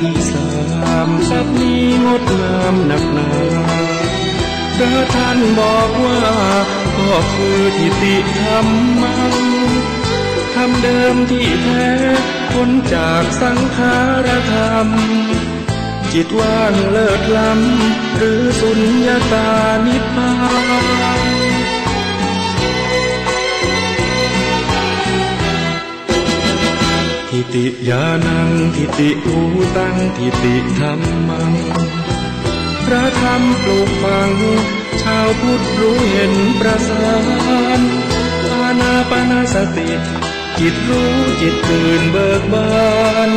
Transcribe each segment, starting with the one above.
ที่สามสับนี้งดงามหนักหนาพระท่านบอกว่าก็คือทิฏฐิธรรมังธรรมเดิมที่แท้พ้นจากสังขารธรรมจิตว่างเลิศล้ำหรือสุญญตานิพพานทิฏฐิญาณังทิฏฐิภูตังทิฏฐิธัมมังพระธรรมปลูกฝังชาวพุทธรู้เห็นประสานอานาปานสติจิตรู้จิตตื่นเบิกบาน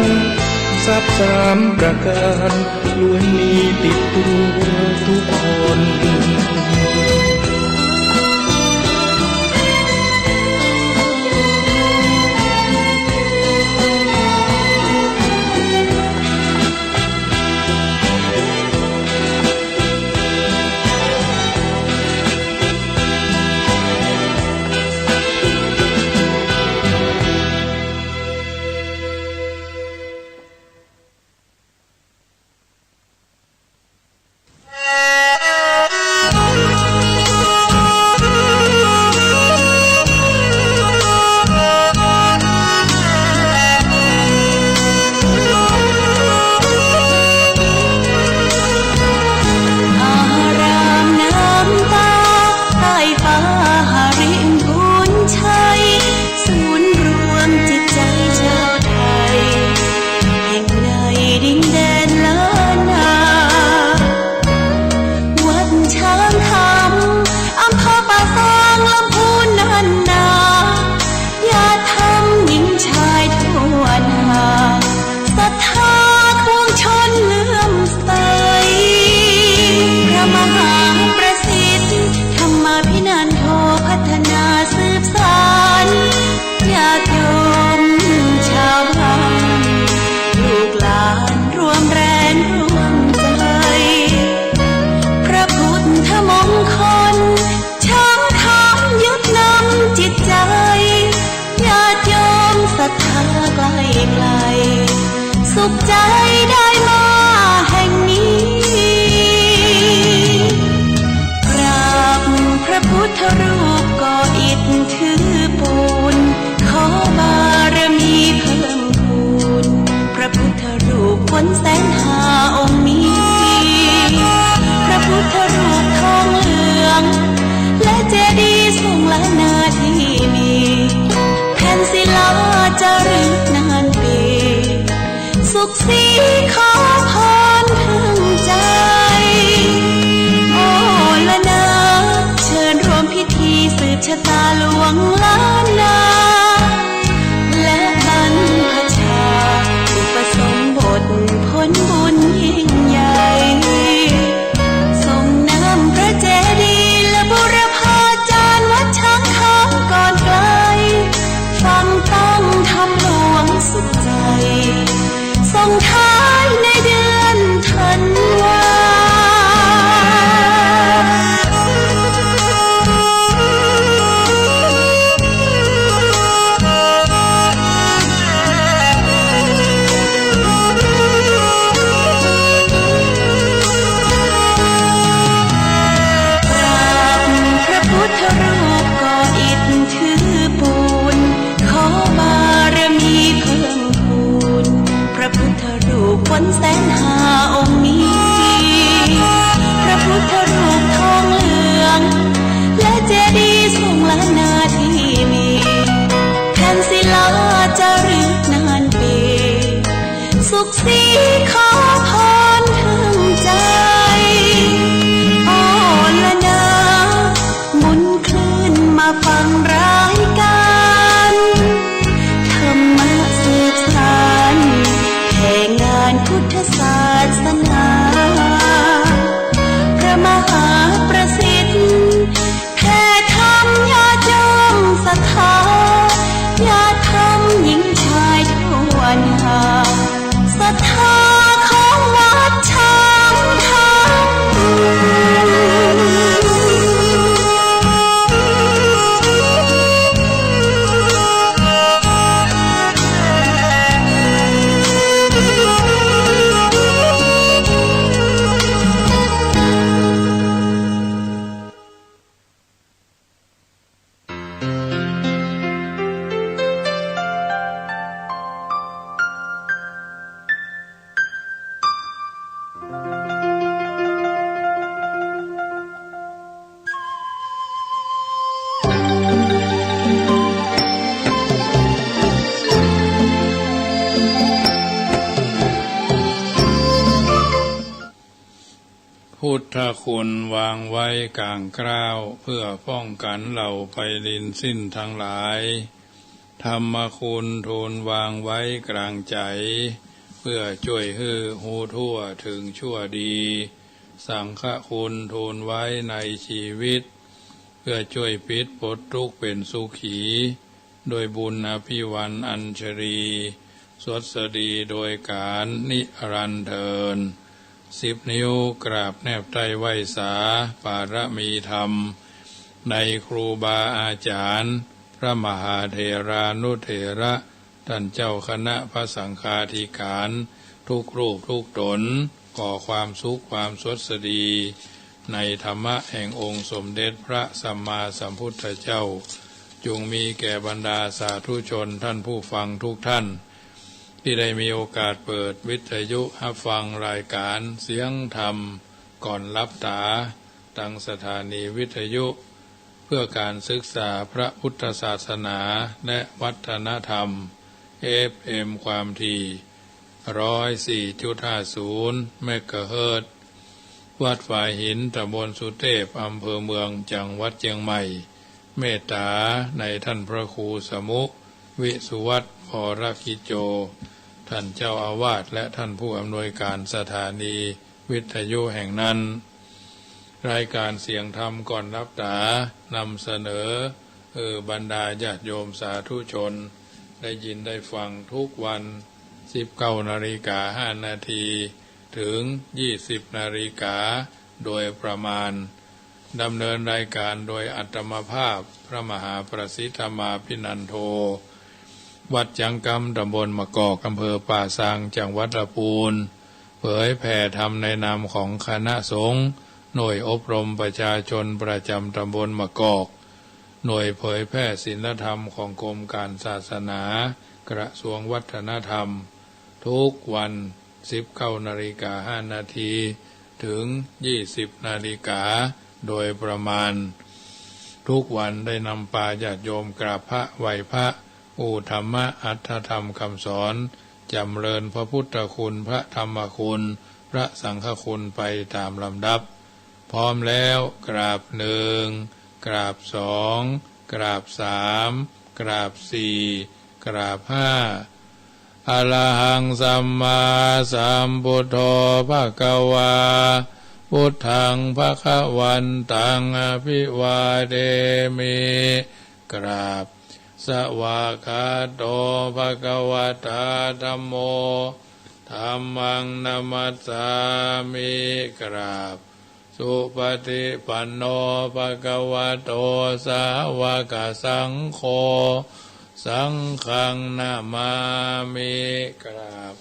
ทรัพย์สามประการล้วนมีติดตัวทุกคนสุขใจได้มาแห่งนี้กราบพระพุทธรูปก่ออิฐถือปูนขอบารมีเพิ่มพูนพระพุทธรูปพ้นแสนหาองค์นี้พระพุทธรูปทองเหลืองและเจดีย์ทรงล้านนาที่มีแผ่นศิลาจารึกนานปีสุขสีขอพรถึงใจโอ้ละนะเชิญร่วมพิธีสืบชะตาหลวงล้านนาและบรรพชาอุปสมบทผลบุญยิ่งใหญ่ส่งน้ำพระเจดีย์และบุรพาจารย์วัดช้างคานก่อนไกลฟังตั้งธรรมหลวงสุขใจส่งท้ายในเดือนธันวาพระพุทธรูปก่ออิฐถือปูนขอบารมีเพิ่มพูนพระพุทธรูปพ้นแสนหาองค์นี้พระพุทธรูปทองเหลืองและเจดีย์ทรงล้านนาที่มีแผ่นศิลาจารึกนานปีสุขสีขอพรถึงใจโอ้ละนะหมุนคลื่นมาฟังรายการธรรมะสืบสานแห่งงานพุทธศาสนาพระมหาประสิทธิ์แผ่ธรรมญาติโยมศรัทธาญาติธรรมหญิงชายทั่วหน้าศรัทธา พุทธคุณวางไว้กลางกล้าวเพื่อป้องกันเราไปลินสิ้นทั้งหลายธรรมคุณทูลวางไว้กลางใจเพื่อช่วยให้หูทั่วถึงชั่วดีสังฆคุณทูลไว้ในชีวิตเพื่อช่วยปิดปลดทุกข์เป็นสุขีโดยบุญอภิวันอัญชรีสวดสดีโดยการนิรันดร์เทิน10 นิ้วกราบแนบใต้ไหวสาปารมีธรรมในครูบาอาจารย์พระมหาเถรานุเถระท่านเจ้าคณะพระสังฆาธิการทุกรูปทุกตนก่อความสุขความสดสดีในธรรมะแห่งองค์สมเด็จพระสัมมาสัมพุทธเจ้าจงมีแก่บรรดาสาธุชนท่านผู้ฟังทุกท่านที่ได้มีโอกาสเปิดวิทยุรับฟังรายการเสียงธรรมก่อนลับตาตั้งสถานีวิทยุเพื่อการศึกษาพระพุทธศาสนาและวัฒนธรรม FM ความถี่ 104.50 เมกะเฮิรตซ์วัดฝายหินตำบลสุเทพอำเภอเมืองจังหวัดเชียงใหม่เมตตาในท่านพระครูสมุวิสุวัตรพรกิจโจท่านเจ้าอาวาสและท่านผู้อำนวยการสถานีวิทยุแห่งนั้นรายการเสียงธรรมก่อนรับตานำเสนอบรรดาญาติโยมสาธุชนได้ยินได้ฟังทุกวัน19:05 น.ถึง20 นาฬิกาโดยประมาณดำเนินรายการโดยอัตมภาพพระมหาประสิทธมาภินันโทวัดจังกำตำบลมะกอกอำเภอป่าซางจังหวัดลำพูนเผยแผ่ธรรมในนามของคณะสงฆ์หน่วยอบรมประชาชนประจำตำบลมะกอกหน่วยเผยแผ่ศีลธรรมของกรมการศาสนากระทรวงวัฒนธรรมทุกวัน19:05 น.ถึง20 นาฬิกาโดยประมาณทุกวันได้นำปาญาติโยมกราบพระไหว้พระอู่ธรรมะอัตถธรรมคำสอนจำเริญพระพุทธคุณพระธรรมคุณพระสังฆคุณไปตามลำดับพร้อมแล้วกราบ1กราบ2กราบ3กราบ4กราบ5อะระหังสัมมาสัมพุทโธภควาพุทธังภวันตังอภิวาเทมิกราบสวากขาโตภควตาธัมโมธัมมังนัมมัสสามิกราบสุปฏิปันโนภควโตสาวกสังโฆสังฆังนามามิกราบ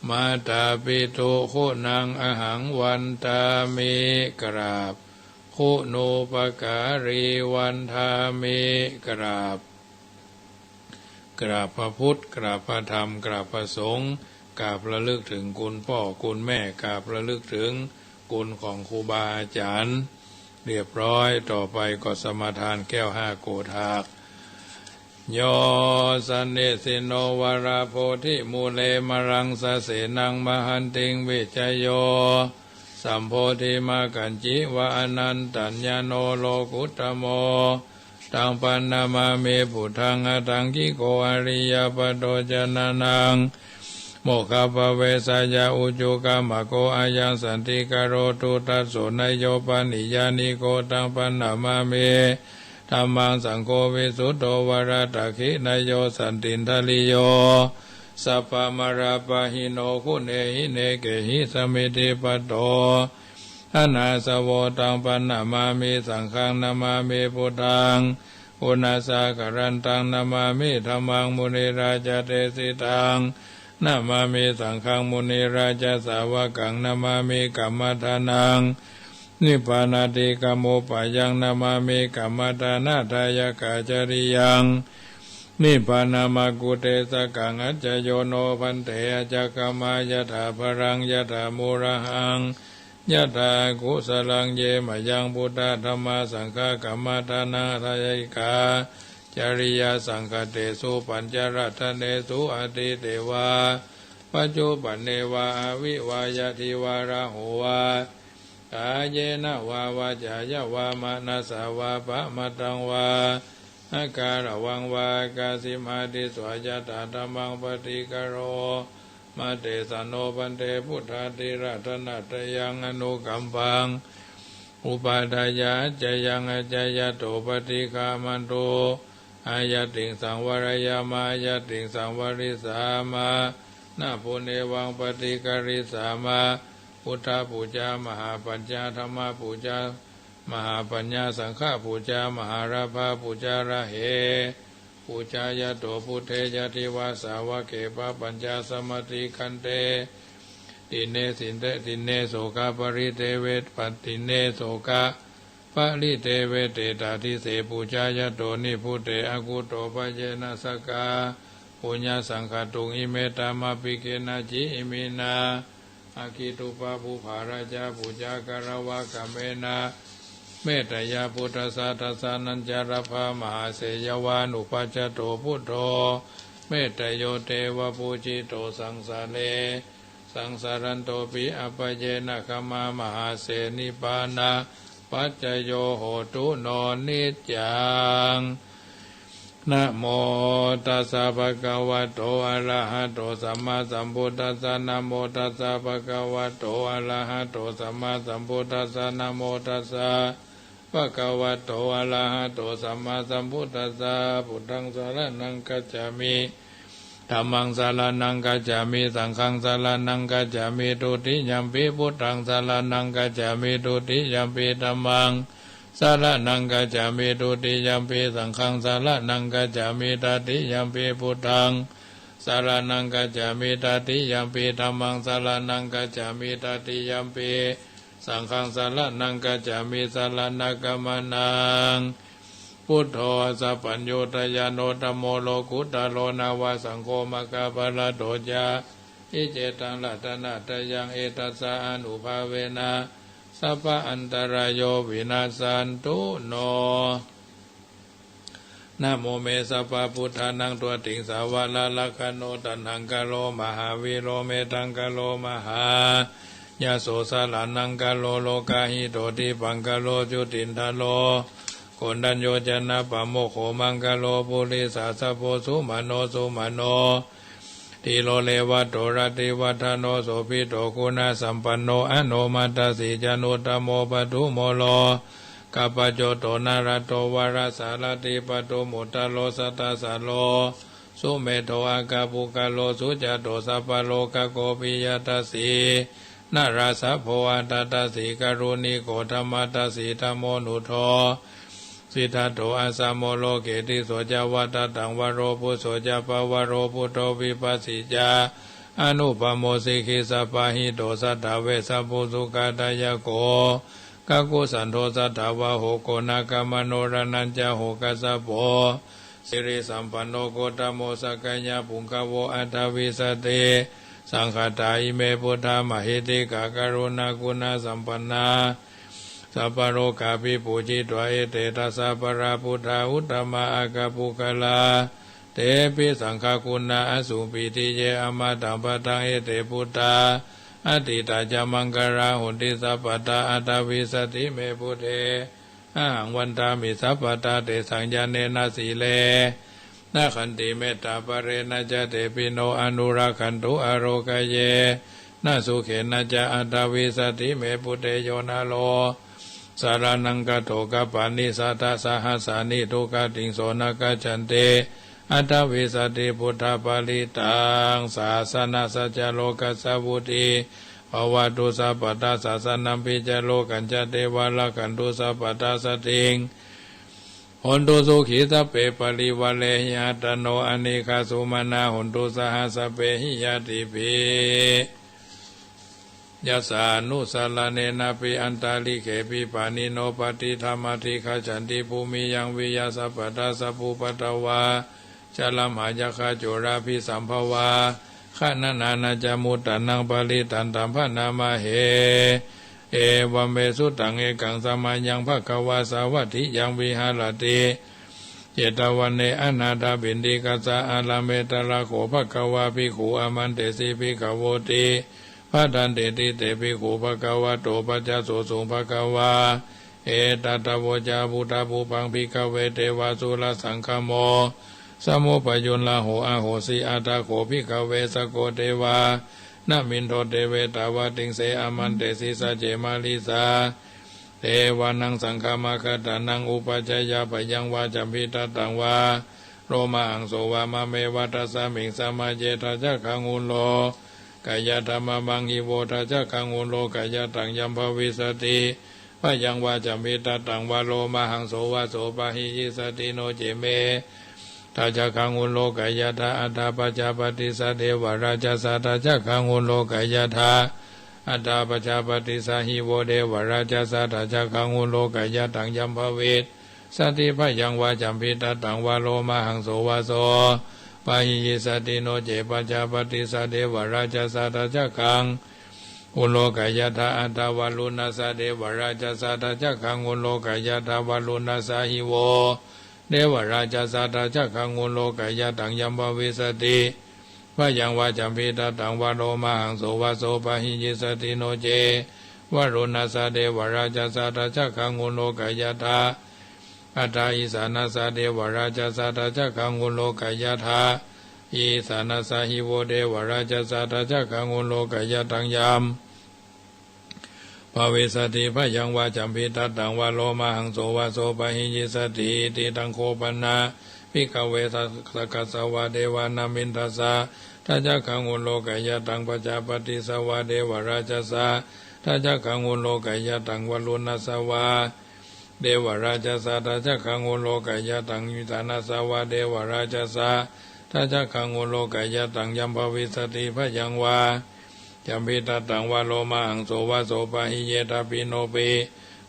มาตาปิตุคุณังอหังวันตามิกราบคุณูปการีวันทามิกราบกราบพระพุทธกราบพระธรรมกราบพระสงฆ์กราบระลึกถึงคุณพ่อคุณแม่กราบระลึกถึงคุณของครูบาอาจารย์เรียบร้อยต่อไปก็สมาทานแก้ว5 โกฏากโยสันเนสิโนวราโพธิมูเลมรังสะเสนังมหันติงวิจโยสัมโพธิมากันจิวะอนันตัญญโนโลกุตโมตังปันนามาเมพุทธังอตังกิโกอริยปโตจนานังโมคขปเวสายาอุจุกามโกอายังสันติกโรตุตัสโสนโยปนิยานิโกตังปันนามาเมธัมมังสังโฆวิสุทโธวรตคินโยสันตินทลิโยสัพพมราปะหิโนคุเนหิเนเกหิสมิติปโตอนาสโวตังปันนามามิสังฆังนามามิพุทธังอุณาสากรันตังนามามิธัมมังมุนิราชเตสิตังนามามิสังฆังมุนิราชสาวกังนามามิกัมมัฏฐานังนิพพานาติกัมโมปะยังนามามิกัมมัฏฐานาทายกาจริยังนิพพานามากุเตสกังอัจจโยโนพันเตอจักขมายถาภรังยถามูระหังยถากุสลังเยมยังพุทธธัมมาสังฆกัมมัฏฐานาทายกาจริยสังฆเตสุปัญจรัตเนสุอติเตวาปัจจุปันเนวาอวิวายทิวาระโหวา กาเยนะวาวาจายาวามานาสาวาปะมาตังวาอาการวังวากาสิมาติสวายตาธรรมังปฏิกโรมาเตสโนปันเตพุทธาติรัตนัตยังอนุกัมปังอุปาทายาจยังอจยโตปฏิคามันโตอายติงสังวรยามายติงสังวริสามานาภูเนวังปฏิกริสามาพุทธปูจามหาปัญญาธรรมปูจามหาปัญญาสังฆปูจามหาราภาปูจาระเหปูจายโตพุทเทยติวาสาวะเกปะปัญญาสมติคันเตติเนสินเตติเนโสกาปริเทเวตปัตติเนโสกาปริเทเวเตตาทิเสปูจายโตนิพุเตอกุโตปเยนะสกาปุญญาสังฆตุงอิเมตามาปิเกนะจิอิมินาอาคิตุปะภูภาราชาปูจากรวะกะเมนะเมตยาพุทธสาทัสสานัญจารภามหาเสยวานุปัจจโตพุทโธเมตโยเทวปูจิโตสังสาเลสังสารันโตปิอัปเยนะขมามหาเสนิปานะปัจจโยโหตุโนนิจยังนะโมตัสสะภะคะวะโตอะระหะโตสัมมาสัมพุทธัสสะนะโมตัสสะภะคะวะโตอะระหะโตสัมมาสัมพุทธัสสะนะโมตัสสะภะคะวะโตอะระหะโตสัมมาสัมพุทธัสสะพุทธังสรณังคัจฉามิธัมมังสรณังคัจฉามิสังฆังสรณังคัจฉามิทุติยัมปิพุทธังสรณังคัจฉามิทุติยัมปิธัมมังสารนังกัจจามิทุติยัมปิสังฆังสารนังกัจจามิตติยัมปิพุทธังสารนังกัจจามิตติยัมปิธัมมังสารนังกัจจามิตติยัมปิสังฆังสารนังกัจจามิสารนังกัมมังพุทโธสัพพัญโยตยานโนธัมโมโลกุตตโลนาวาสังโฆมะกะปะระโตจาอิเจตังลัตนะตยังเอตัสสะอนุภาเวนะสัพพะอันตรายโยวินาสันตุโนนะโมเมสัพพะพุทธานังตัวติงสาวาลาลักขโนตันหังกะโลมหาวิโรเมตังกะโลมหายาโสสาลานังกะโลโลกาหิโตติปังกะโลจุตินทโลโกนดัญโยจนะปะโมโขมังกะโลปุริสาสะโพสุมาโนสุมาโนติโลเลวะโตระติวัฏโนโสภิโตคุณาสัมปันโนอโนมัตตสิจานุตโมปทุโมโลกัปปะโจโตนารโตวารสารติปตุมุตตโลสัตตสาโลสุเมโทอากาปุกาโลสุจโตสัพพโลกโกปิยตัสสีนาราสะโพอัตตสิกรุณิโกธรรมตัสสิธรรมโมนุโทสิทธัตโตอาสามโมโลเกติโสจาวัตตังวโรปุโสจาปวโรปุโตวิปัสสิจาอนุปโมสิกิสัพพะหิโตสัทธาเวสัพพุสุกาตายโกกักุสันโทสัทธาวะโหโกนากามโนรนัญจโหกัสสะโพสิริสัมปันโนโกตโมสักกัญญาปุงกโวอัตถวิสติสังฆตาอิเมพุทธามหิติกากรุณากุณาสัมปันนาสัพพโรกาภิปูจิตวะเอเตตัสสะปะราพุทธาอุตตมะอากาปุกลาเตปิสังฆคุณาอสุปิติเยอมตังปะตังเอเตพุทธาอติตาจามังกราหุติสัพพตาอัตวิสติเมพุทเทอาหังวันตามิสัพพตาเตสังญาเนนะสีเลนะขันติเมตตาปะเรนะจะเตปิโนอนุราคันตุอโรกเยนะสุเขนะจะอัตวิสติเมพุทเทโยนาโลสารานังกะโตกะปานิสัตตะสหัสสานิทุกขติงโสนะกัจฉันเตอัตถวิสติพุทธปาลิตังศาสนาสัจโลกัสสวุติภวตุสัพพตาศาสนัมปิจโลกัญจเทวาลกันตุสัพพตาสติงหนตุสุขีสัพเพปริวะเลหิอัตโนอเนคาสุมานาหนตุสหัสสเปหิยติภิยัสสานุสาลเนนะปิอันตาลิเขปิปานิโนปฏิธรรมติขจันติภูมิยังวิยาสัพพตาสัพพุปตวาจาลมหายคาโจราภิสัมภวาขานานานาจามุตตานังปาลิตันตัมภนามาเหเอวัมเมสุตังเอกังสมายังภควาสาวัตถิยังวิหารติเจตวันเนอนาถาบินดิกัสสะอาลาเมตระโขภควาภิกขุอามันเตสิภิกขโวติ พระดันเตติเตปิโขภควะโตปัจจโสสุภควาเอตัตตโวจาพุทธภูปังภิกขเวเทวาสุรสังฆโมสมุปยุนลาโหอาโหสีอาตาโขภิกขเวสโกเทวานามินโทเทเวตาวติงเสอมันเตสิสะเจมาลิสาเทวานังสังฆมาคตานังอุปจายาปยังวาจัมพิตตังวาโรมาหังโสวามาเมวัตสามิงสมาเจตาจักขังอุโลกายธรรมบังหิโวตาจักขังอุโลกายตังยัมภวิสติพยังวาจัมพิตตังวาโรมาหังโสวาโสปะหิยิสติโนเจเมตาจักขังอุโลกายตาอัตถาปัจจปฏิสะเทวราชสัตตาจักขังอุโลกายตาอัตถาปัจจปฏิสะหิโวเดวราชสัตตาจักขังอุโลกายตังยัมภวิสติพยังวาจัมพิตตังวาโรมาหังโสวาโสปะหิยิสติโนเจปัจจปฏิสะเทวราชสัตตาจักขังอุโลกายตาอัตถาวาลุนัสสะเทวราชสัตตาจักขังอุโลกายตาวาลุนัสสะหิโวเดวราชสัตตาจักขังอุโลกายตังยัมภวิสติพยังวาจัมพิตตังวาโรมาหังโสวาโสปะหิยิสติโนเจวารุนัสสะเทวราชสัตตาจักขังอุโลกายตาอัตถาอิสานัสสะเทวราชสัตตาจักขังอุโลกายตาอิสานัสสะหิโวเดวราชสัตตาจักขังอุโลกายตังยัมภวิสติพยังวาจัมพิตตังวาโลมาหังโสวาโสปะหิยิสติติตังโคปนะภิกขเวสัสกัสสวะเดวานามินทัสสะทัจจขังอุโลกายตังปัจจปฏิสวะเดวราชสะทัจจขังอุโลกายตังวาลุนัสสวะเดวราชสะทัจจขังอุโลกายตังยุตานัสสวะเดวราชสะทัจจขังอุโลกายตังยัมภวิสติพยังวาจัมพิตตังวาโลมาหังโสวาโสปะหิเยตาปิโนเป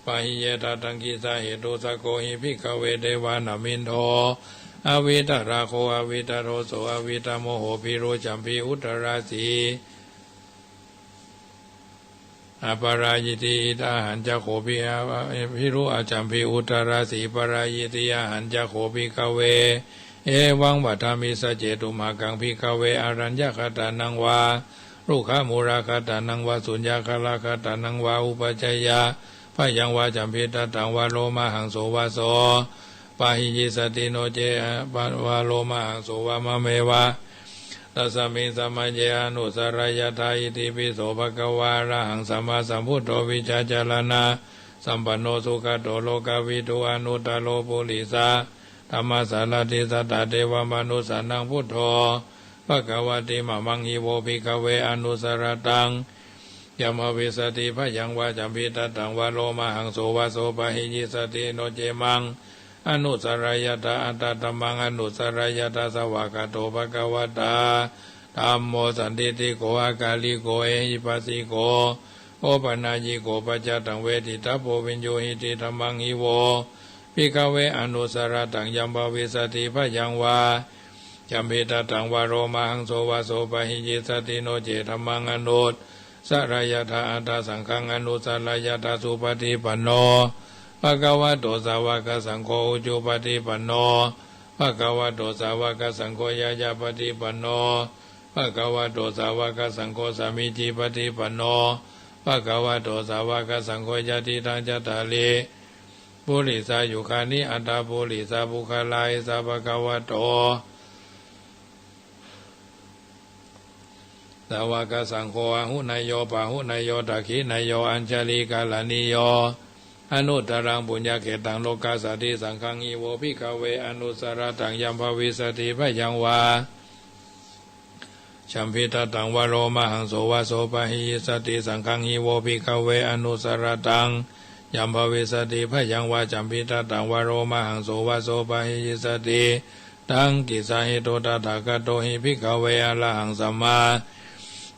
ปะหิเยตาตังกิสาเหตุสโกหิภิกขเวเทวานามินโทอวิตราโคอวิตาโรโสอวิตาโมโหภิโรจัมพีอุตราสีอปารายิติอิตาหันจะโขภิภิรุอาจัมพีอุตราสีปารายิติอาหันจะโขภิกขเวเอวังวัฏามิสเจตุมากังภิกขเวอรัญญคตานังวาลูกขามูราคตานังวาสุญญาคลาคตานังวาอุปจัยยาพยังวาจัมพิตตังวาโลมาหังโสวาโสปะหิยิสติโนเจวาโลมาหังโสวามะเมวะตัสสมิงสัมมาเจอนุสรายทาอิติปิโสภะคะวาอะระหังสัมมาสัมพุทโธวิชชาจารณะสัมปันโนสุขโตโลกวิทูอนุตตโลปุริสาธรรมสารติสัตตเทวมนุสานังพุทโธภะคะวะติมะมังหิโวภิกขเวอนุสรตังยัมภวิสติพยังวาจัมพิตตังวาโลมาหังโสวาโสปะหิยิสติโนเจมังอนุสรายตาอัตตตัมมังอนุสรายตาสวากาโตภะคะวะตาธัมโมสันติติโกอากาลิโกเอหิปัสสิโกโอปนายิโกปัจจตังเวทิตาโพวิญโยหิติธัมมังหิโวภิกขเวอนุสรตังยัมภวิสติพยังวาจัมพิตตังวาโรมาหังโสวาโสปะหิยิสติโนเจธัมมังอนุตสรายตาอัตตสังฆังอนุสรายตาสุปฏิปันโนภะคะวะโตสาวกสังโฆอุจุปฏิปันโนภะคะวะโตสาวกสังโฆยะยะปฏิปันโนภะคะวะโตสาวกสังโฆสามิจิปฏิปันโนภะคะวะโตสาวกสังโฆยะติตังจัตตาลิปุริสายุคานิอัตตาปุริสาบุคลายสาภะคะวะโตสาวกสังโฆอหุนายโยปะหุนายโยตักขินายโยอัญชลีกาลานิโยอนุตตรังปุญญเขตังโลกาสติสังฆังอีโวภิกขเวอนุสรตังยัมภวิสติพยังวาชัมพิตตังวโรมหังโสวาโสปะหิยิสติสังฆังอีโวภิกขเวอนุสรตังยัมภวิสติพยังวาชัมพิตตังวโรมหังโสวาโสปะหิยิสติตังกิสาหิโตตถาคโตหิภิกขเวอรหังสัมมา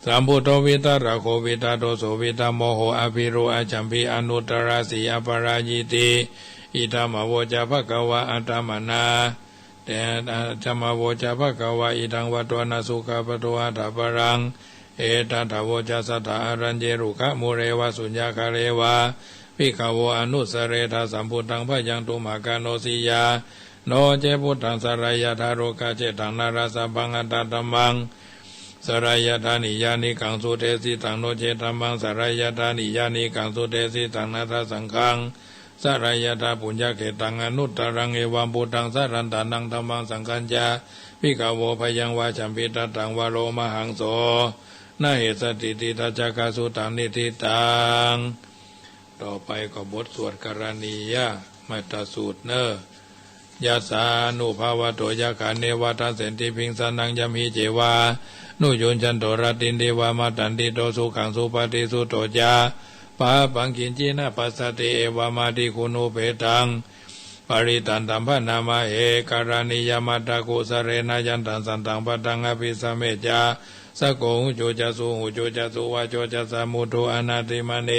สัมพุทโธวิตระโควิตาโตโสวิตาโมโหอภิโรอาจัมพีอนุตตราสีอปรายิติอิธรรมโวจาภควะอัตตมนาแต่ธรรมโวจาภควะอิทังวัตวนาสุขปโตอัตถปรังเอตัทโวจาสัทธาอรัญเจรุขะมุเรวะสุญญาคาเรวะภิกขโวอนุสเรธาสัมพุทธังพยังตุมากาโนสิยาโนเจพุทธังสรายธาโรกาเจตังนาราสะบังอัตตมัง สรายธานิยานิกังสุเทสิตังโนเจตัมมังสรายธานิยานิกังสุเทสิตังนาทสังฆังสรายธาปุญญเขตังอนุตตรังเอวัมปุตังสรันตานังธัมมังสังฆัญญาวิกาโวพยังวาจัมปิตตังวโรมหังโสนาเหสติติทัจจกสุตังนิทิตังต่อไปก็บทสวดกรณียะมัตตสูตรเนยะสานุภาวะโตยะขาเนวะทัสเสนติพิงสนังยมหิเจวานุโยนจันโตรตินเดวามาตันติโตสุขังสุปฏิสุโตจาปะปังกินจีนะปัสสติเอวามาติคุณุเปตังปริตันตัมภนามาเอกรณียมัตตกุสเรนะยันตันสันตังปัตังอภิสเมจาสโกหุโจจสุหุโจจสุวะโจจสมุตุอนาติมเน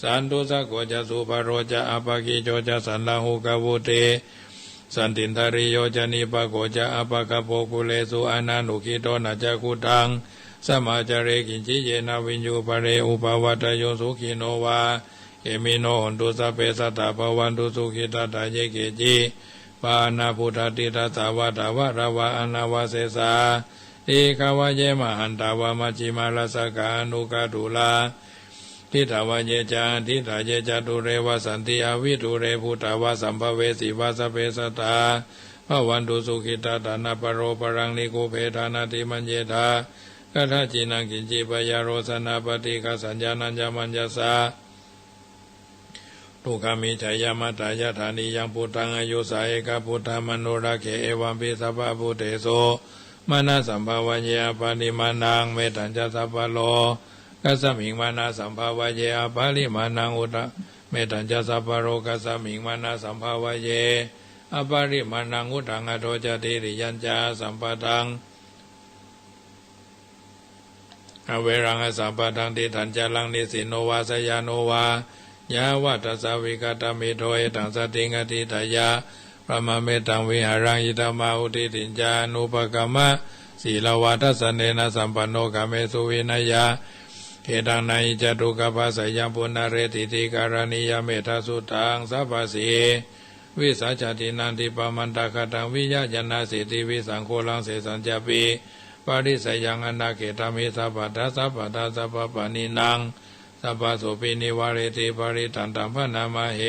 สันตุสโกจสุปโรจาอภกิโจจสันลหุกวุเตสันตินทริโยจนิปโกจาอภกโปกุเลสุอนานุกิโตนะจักุตังสมาจเรกินจิเยนะวิญญูปะเรอุปวัตโยสุขิโนวาเอมิโนหนตุสัพเพสัตตาภวันตุสุขิตาตาเยเกจิปานาพุทธติตาสาวะตาวะระวะอานาวะเสสาเอกาวะเยมหันตาวะมัจจิมาลสกานุกาตุลาทิฏฐาวะเยจาทิฏฐาเยจตุเรวสันติอวิตุเรพุทธาวะสัมภเวสีวะสพเพสัตตาภวันตุสุขิตาตานาปโรปรังนิโกเพธานาติมัญเยธากัทธจินังกินจิปยาโรสนาปฏิกาสัญญานัญญมัญญสาทุกามิชัยยมัตตายธานิยังพุทธังอายุสาเอกพุทธมโนราเขเอวัมปิสัพพะพุทเตโสมานะสัมภาวะเยอปานิมานังเมตัญจสัพพะโลกัสสมิงมานะสัมภาวะเยอปาลิมานังอุตเมตัญจสัพพะโลกัสสมิงมานะสัมภาวะเยอปาลิมานังอุตังอโทจติริยัญจาสัมปตังอเวรังสัมปตังติทัญจลังนิสิโนวาสยาโนวายาวัตสาวิกตามิโทเอตังสติงอติตายาพระมเมตังวิหารังอิตามาอุติติญญานุปกรรมะศีลวัตสเนนะสัมปันโนกาเมสุวินัยาเขตังนัยจตุกภัสสยังปุณณเรติติการณิยเมธาสุตังสัพพสีวิสัจตินันติปมันตคตังวิยะจนะสิติวิสังโฆลังเสสัญจปิปาริสยังอนาเขตามิสัพพะทัสสะปะทัสสะปะปะนินังสัพพะโสปินิวาเรติปริตันตัมภนามาเห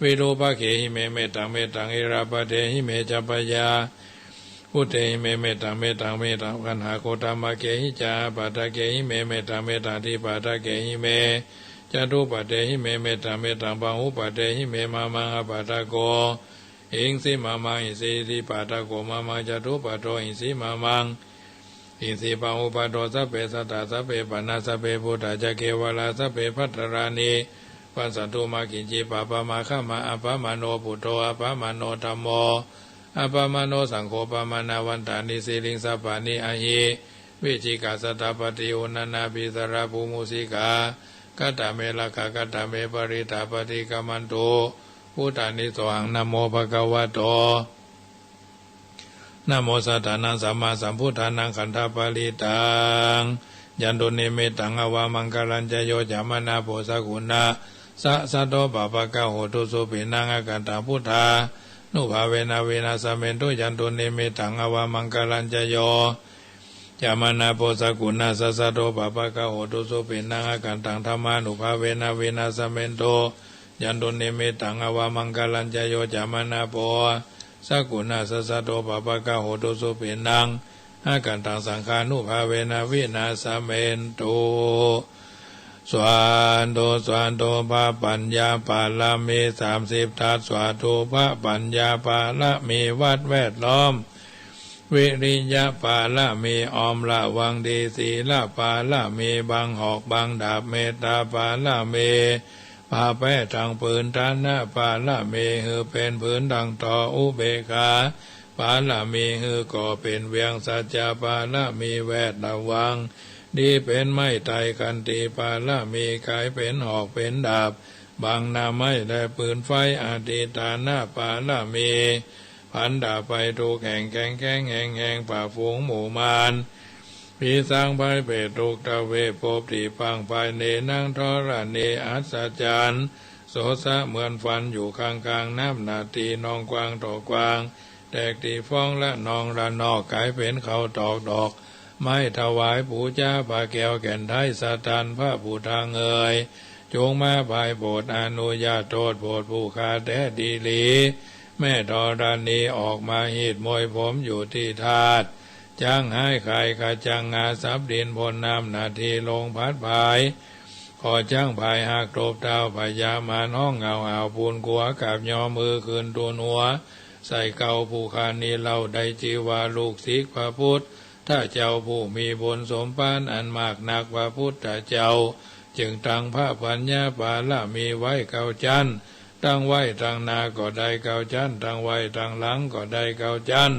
วิรูปะเขหิเมเมตังเมตังอิราปะเทหิเมจัปปยาพุทเทหิเมเมตังเมตังเมตังขันหาโคตมะเขหิจาปัตตะเขหิเมเมตังเมตังทิปัตตะเขหิเมจตุปัตเตหิเมเมตังเมตังปังอุปัตเตหิเมมามังอปัตตะโกอิงสิมามังอิสิทิปัตตะโกมามังจตุปัตโตอิสิมามังอิสิปังอุปัตโตสัพเพสัตตาสัพเพปนาสัพเพพุทธะจะเกวลาสัพเพภัตตรานิปัสสันตุมากินจิปะปะมาฆะมาอปะมโนพุทโธอปะมโนธัมโมอปะมโนสังโฆปะมานาวันตานิสิลิงสัพพานิอะหิวิจิกาสตปฏิอุณนาภิสระภูมุสิกากัตตะเมละกะกัตตะเมปริตาปฏิกัมมันโตพุทธานิโสหังนะโมภะคะวะโตนะโมสัตตานังสัมมาสัมพุทธานังขันธปริตังยันโดเนเมตังอวามังกลัญจโยจามนาโพสกุณาสัตโตปะปะกะโหตุสุปินังอกันตาพุทธานุภาเวนะเวนะสเมนตุยันโดเนเมตังอวามังกลัญจโยจามนาโพสกุณาสัตโตปะปะกะโหตุสุปินังอกันตังธรรมานุภาเวนะเวนะสเมนตุยันโดเนเมตังอวามังกลัญจโยจามนาโพสกุณาสัตโตปะปะกะโหตุสุปินังอากันตังสังฆานุภาเวนะวินาสเมนตุสวันโตสวันโตภาปัญญาปาลามี30ทัศสวาโตภาปัญญาปาละมีวัดแวดล้อมวิริยะปาละมีออมละวังดีศีละปาละมีบังหอกบังดาบเมตตาปาละมีปาแป้ทางปืนทานะปาละมีหือเป็นผืนดังต่ออุเบกขาปาละมีหือก่อเป็นเวียงสัจจปาละมีแวดระวังดีเป็นไม้ไตกันตีปาละมีกายเป็นหอกเป็นดาบบางนาไม้และปืนไฟอาติตานะปาละมีพันดาไปถูกแห่งแข่งแข่งแห่งแห่งป่าฝูงหมู่มารปีสร้างไปเปตทุกตะเวปบที่ปังภายในนั่งทรณีอัศจรรย์โสสะเหมือนฟันอยู่ข้างกลางน้ำนาตีนองกวางต่อกวางแตกตีฟองและนองระนอกกลายเป็นเขาตอกดอก ไม่ถวายปู่จ้าพระแก้วแก่นไทยสาตันพระผู้ทางเอ่ยจงมาภายโปรดอนุญาตโทษโปรดผู้ขาแท้ดีหลีแม่ธรณีออกมาหีดมวยผมอยู่ที่ธาตุจ้างให้ใครขจังงาซับดินพลน้ำนาทีลงพัดภายขอจ้างภายหักโตบเท้าพยามานห้องเงาอ่าวปูนกัวกับยอมือคืนตัวหัวใส่เก่าผู้คานีเล่าได้จีวาลูกศิษย์พระพุทธถ้าเจ้าผู้มีบุญสมปานอันมากนักพระพุทธเจ้าจึงตั้งพระปัญญาปาละมีไว้เก้าจันตั้งไว้ตั้งนาก็ได้เก้าจันตั้งไว้ตั้งหลังก็ได้เก้าจัน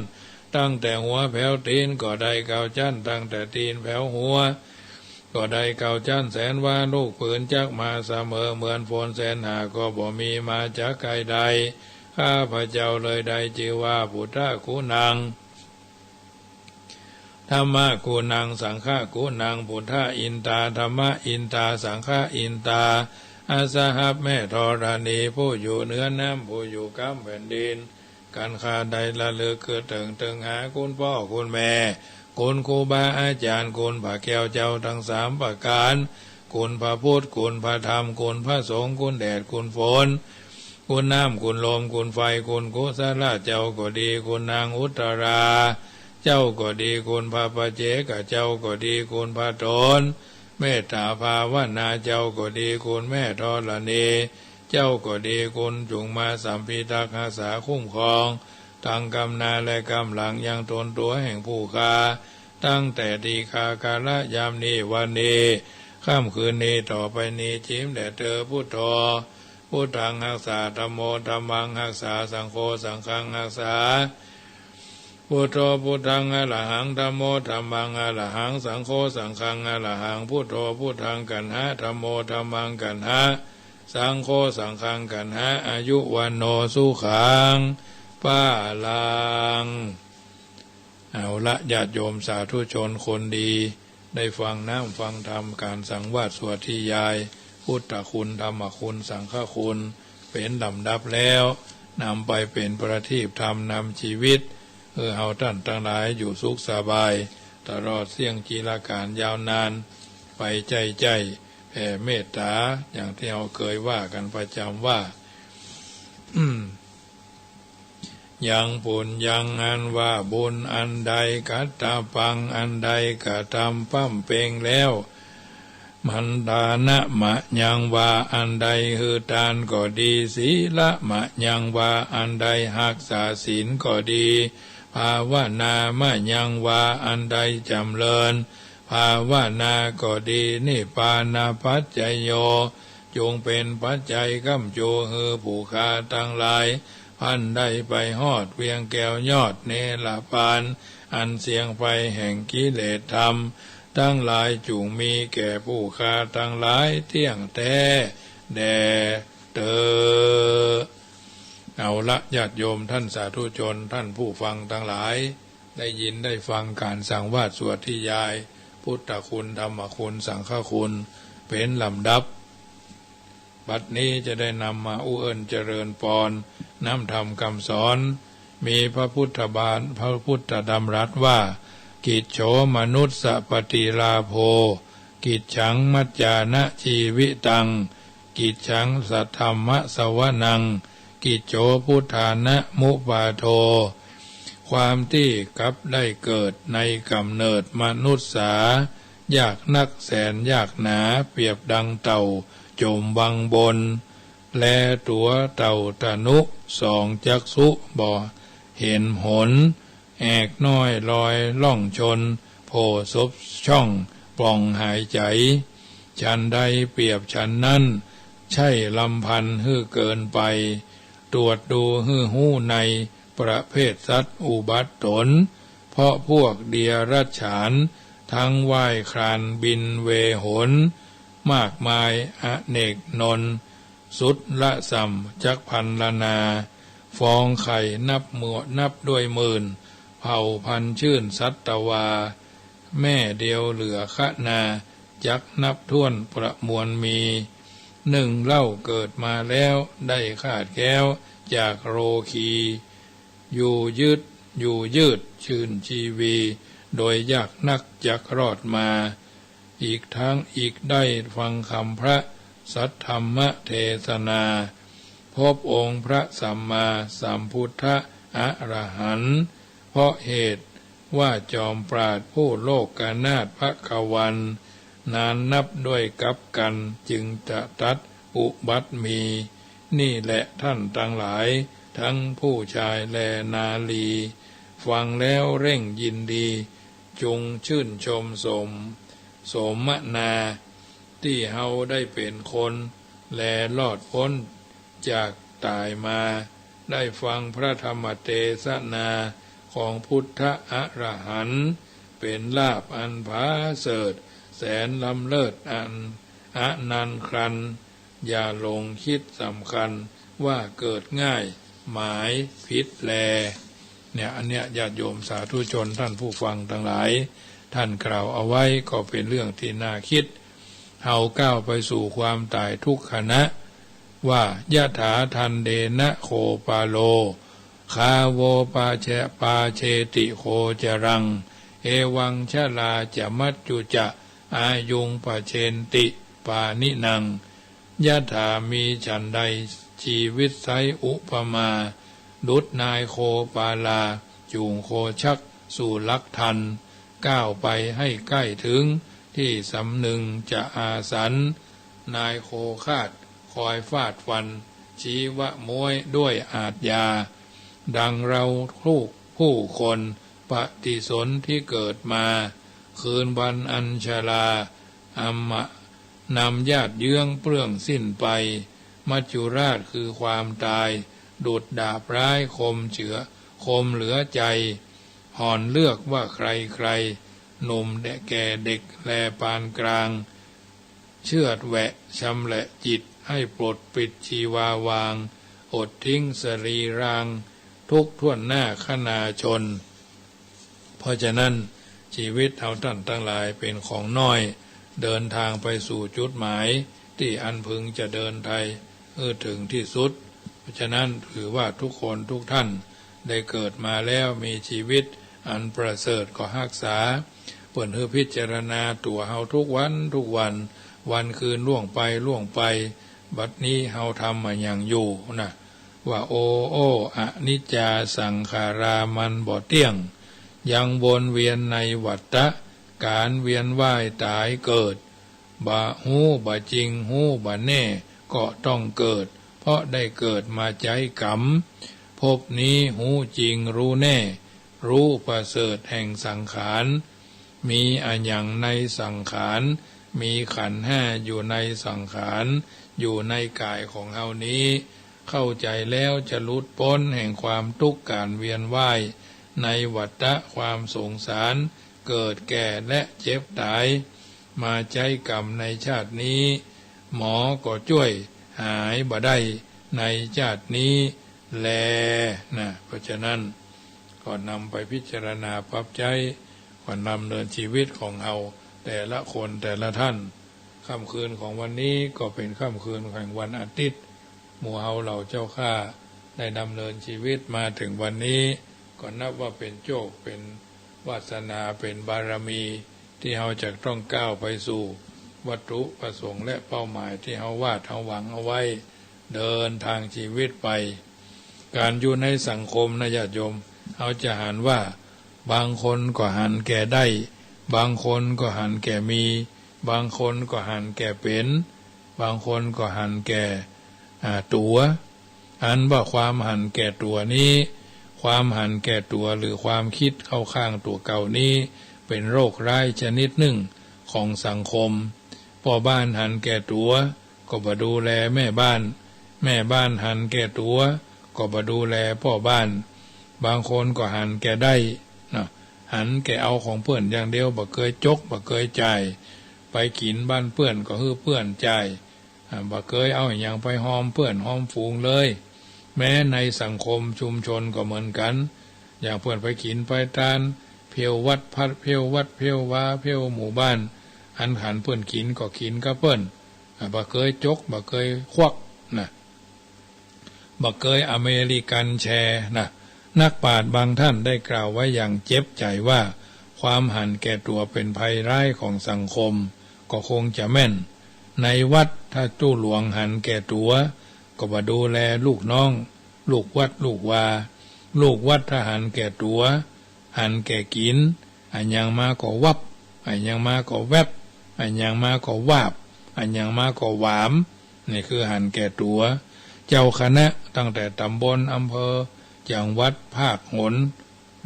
ตั้งแต่หัวแผ่วตีนก็ได้เก้าจันตั้งแต่ตีนแผ่วหัวก็ได้เก้าจันแสนว่าลูกปืนจักมาเสมอเหมือนฝนแสนหาก็บ่มีมาจากใครใดข้าพระเจ้าเลยได้ชื่อว่าพุทธคูนังธรรมะกูนังสังฆะกูนังพุทธอินตาธรรมะอินตาสังฆะอินตาอาสหับแม่ธรณีผู้อยู่เหนือน้ำผู้อยู่กำแผ่นดินการขาใดละเลือกคือตึงหาคุณพ่อคุณแม่คุณครูบาอาจารย์คุณพระแก้วเจ้าทั้งสามประการคุณพระพุทธคุณพระธรรมคุณพระสงฆ์คุณแดดคุณฝนคุณน้ำคุณลมคุณไฟคุณกุศลเจ้าก็ดีคุณนางอุตราเจ้าก็ดีคุณพระปเจกเจ้าก็ดีคุณพระตนเมตตาภาวนาเจ้าก็ดีคุณแม่ธรณีเจ้าก็ดีคุณจงมาสัมพิทักษ์รักษาคุ้มครองทั้งกำนาและกำหลังยังตนตัวแห่งผู้ฆ่าตั้งแต่ดีคากาละยามนี้วันนี้ค่ำคืนนี้ต่อไปนี้จิมแด่เธอพุทโธพุทธังรักษาธัมโมธัมมังรักษาสังโฆสังฆังรักษาพุทโธพุทธังอะระหังธัมโมธัมมังอะระหังสังโฆสังฆังอะระหังพุทโธพุทธังกันหะธัมโมธัมมังกันหะสังโฆสังฆังกันหะอายุวันโนสุขังป้าลังเอาละญาติโยมสาธุชนคนดีได้ฟังน้ำฟังธรรมการสังวาสสวดที่ยายพุทธคุณธรรมคุณสังฆคุณเป็นลำดับแล้วนำไปเป็นประทีปธรรมนำชีวิตเฮาท่านทั้งหลายอยู่สุขสบายตลอดเสี่ยงกีฬาการยาวนานไปใจแผ่เมตตาอย่างที่เราเคยว่ากันประจำว่า ยังบุญยังอันว่าบุญอันใดกัตตาปังอันใดกะทำปั้มเปงแล้วมันดานะมะยังว่าอันใดคือทานก็ดีศีละมะยังว่าอันใดหักษาศีลก็ดีภาวนามะยังว่าอันใดจำเริญภาวนาก็ดีนิพพานาปัจจโยจงเป็นปัจจัยก้ำโจฮือผู้ค้าทั้งหลายพันได้ไปฮอดเวียงแก้วยอดเนรปานอันเสียงไปแห่งกิเลสธรรมทั้งหลายจุงมีแก่ผู้ค้าทั้งหลายเที่ยงแท้แด่เตอเอาละญาติโยมท่านสาธุชนท่านผู้ฟังทั้งหลายได้ยินได้ฟังการสังวาสสวดที่ยายพุทธคุณธรรมคุณสังฆคุณเป็นลำดับบัดนี้จะได้นำมาอุเอิญเจริญปอนน้ำธรรมคำสอนมีพระพุทธบาลพระพุทธดำรัสว่ากิจโฉมนุสสปฏิลาโภกิจฉังมัจจานะชีวิตังกิจฉังสัทธรรมะสวนังกิจโฉพุทธานะมุปาโทความที่กับได้เกิดในกำเนิดมนุษย์สายากนักแสนยากหนาเปรียบดังเต่าจมวังบนแลตัวเต่าตะนุสองจักษุบ่เห็นหนแอกน้อยลอยล่องชนโผศพช่องปล่องหายใจฉันใดเปรียบฉันนั้นใช่ลำพันฮื้อเกินไปตรวจดูฮื้อหู้ในประเภทสัตว์อุบัติตนเพราะพวกเดียรัจฉานทั้งว่ายครานบินเวหนมากมายอเนกนนสุดละสัมจักพันละนาฟองไข่นับด้วยหมื่นเผ่าพันชื่นสัตวาแม่เดียวเหลือขนาจักนับท่วนประมวลมีหนึ่งเล่าเกิดมาแล้วได้ขาดแก้วจากโรคีอยู่ยืดชื่นชีวี โดยยากนักจะรอดมาอีกทั้งอีกได้ฟังคำพระสัทธรรมเทศนาพบองค์พระสัมมาสัมพุทธอรหันต์เพราะเหตุว่าจอมปราดผู้โลกกนาถพระกวันนานนับด้วยกับกันจึงจะตัดอุบัติมีนี่แหละท่านทั้งหลายทั้งผู้ชายและนาลีฟังแล้วเร่งยินดีจงชื่นชมสมนาที่เฮาได้เป็นคนและรอดพ้นจากตายมาได้ฟังพระธรรมเทศนาของพุทธอรหันต์เป็นลาภอันผาเสริฐแสนล้ำเลิศอันอนันต์ครันอย่าหลงคิดสำคัญว่าเกิดง่ายหมายผิดแลเนี่ยอันเนี้ยญาติโยมสาธุชนท่านผู้ฟังทั้งหลายท่านกล่าวเอาไว้ก็เป็นเรื่องที่น่าคิดเฮาก้าวไปสู่ความตายทุกขณะว่ายะถาทันเดนะโคปาโลคาโวปาเชติโคจรังเอวังชะลาจะมัจจุจะอายุงปะเชนติปานินังยะถามีฉันใดชีวิตไสอุปมาดุจนายโคปาลาจูงโคชักสู่ลักทันก้าวไปให้ใกล้ถึงที่สำนึงจะอาสันนายโคคาดคอยฟาดฟันชีวะมวยด้วยอาทยาดังเราผู้คนปฏิสนที่เกิดมาคืนวันอัญชลาอัมมะนำญาติเยื้องเปลื้องสิ้นไปมัจจุราชคือความตายดุดดาบร้ายคมเหลือใจห่อนเลือกว่าใครหนุ่มแก่เด็กแลปานกลางเชือดแหวะชำแหละจิตให้ปลดปิดชีวาวางอดทิ้งสรีรางทุกท่วนหน้าขณาชนเพราะฉะนั้นชีวิตเอาท่านทั้งหลายเป็นของน้อยเดินทางไปสู่จุดหมายที่อันพึงจะเดินไทยถึงที่สุดเพราะฉะนั้นถือว่าทุกคนทุกท่านได้เกิดมาแล้วมีชีวิตอันประเสริฐก็รักษาเปิ่นให้พิจารณาตัวเฮาทุกวันวันคืนล่วงไปบัดนี้เฮาทำมาอย่างอยู่นะว่าโออนิจจาสังขารามันบ่เที่ยงยังวนเวียนในวัฏฏะการเวียนว่ายตายเกิดบ่ฮู้บ่จริงฮู้บ่แน่ก็ต้องเกิดเพราะได้เกิดมาใจกรรมภพนี้ฮู้จริงรู้แน่รู้ประเสริฐแห่งสังขารมีอันอย่างในสังขารมีขันธ์ห้าอยู่ในสังขารอยู่ในกายของเฮานี้เข้าใจแล้วจะหลุดพ้นแห่งความทุกข์การเวียนว่ายในวัฏฏะความสงสารเกิดแก่และเจ็บตายมาใจกรรมในชาตินี้หมอก็ช่วยหายบ่ได้ในชาตินี้แลนะเพราะฉะนั้นก็นำไปพิจารณาปรับใจก่อนนำเนินชีวิตของเราแต่ละคนแต่ละท่านค่ำคืนของวันนี้ก็เป็นค่ำคืนแห่งวันอาทิตย์หมู่เฮาเหล่าเจ้าข้าได้ดำเนินชีวิตมาถึงวันนี้ก็นับว่าเป็นโชคเป็นวาสนาเป็นบารมีที่เฮาจะต้องก้าวไปสู่วัตถุประสงค์และเป้าหมายที่เฮาวาดเฮาหวังเอาไว้เดินทางชีวิตไปการอยู่ในสังคมนะญาติโยมเฮาจะหันว่าบางคนก็หันแก่ได้บางคนก็หันแก่มีบางคนก็หันแก่เป็นบางคนก็หันแก่ตัวอันว่าความหันแก่ตัวนี้ความหันแก่ตัวหรือความคิดเข้าข้างตัวเก่านี้เป็นโรคร้ายชนิดหนึ่งของสังคมพ่อบ้านหันแก่ตัวก็บ่ดูแลแม่บ้านหันแก่ตัวก็บ่ดูแลพ่อบ้านบางคนก็หันแก่ได้นะหันแก่เอาของเพื่อนอย่างเดียวบ่เคยจกบ่เคยจ่ายไปกินบ้านเพื่อนก็คือเพื่อนจ่ายบ่เคยเอาอย่างไปหอมเพื่อนหอมฝูงเลยแม้ในสังคมชุมชนก็เหมือนกันอย่างเพื่อนไปกินไปทานเพียววัดพัดเพียววัดเพียววาเพียวหมู่บ้านหันเพื่อนกินก็กินกับเพื่อนบ่เคยจกบ่เคยควักนะบ่เคยอเมริกันแชร์นะนักปราชญ์บางท่านได้กล่าวไว้อย่างเจ็บใจว่าค ความหันแก่ตัวเป็นภัยร้ายของสังคมก็คงจะแม่นในวัดถ้าตู้หลวงหันแก่ตัวก็มาดูแลลูกน้องลูกวัดลูกวาลูกวัดถ้าหันแก่ตัวหันแก่กินอันยังมาก็วับอันยังมาก็แวบอันยังมาก็วาบอันยังมาก็หวามนี่คือหันแก่ตัวเจ้าคณะตั้งแต่ตำบลอำเภอจังหวัดภาคหน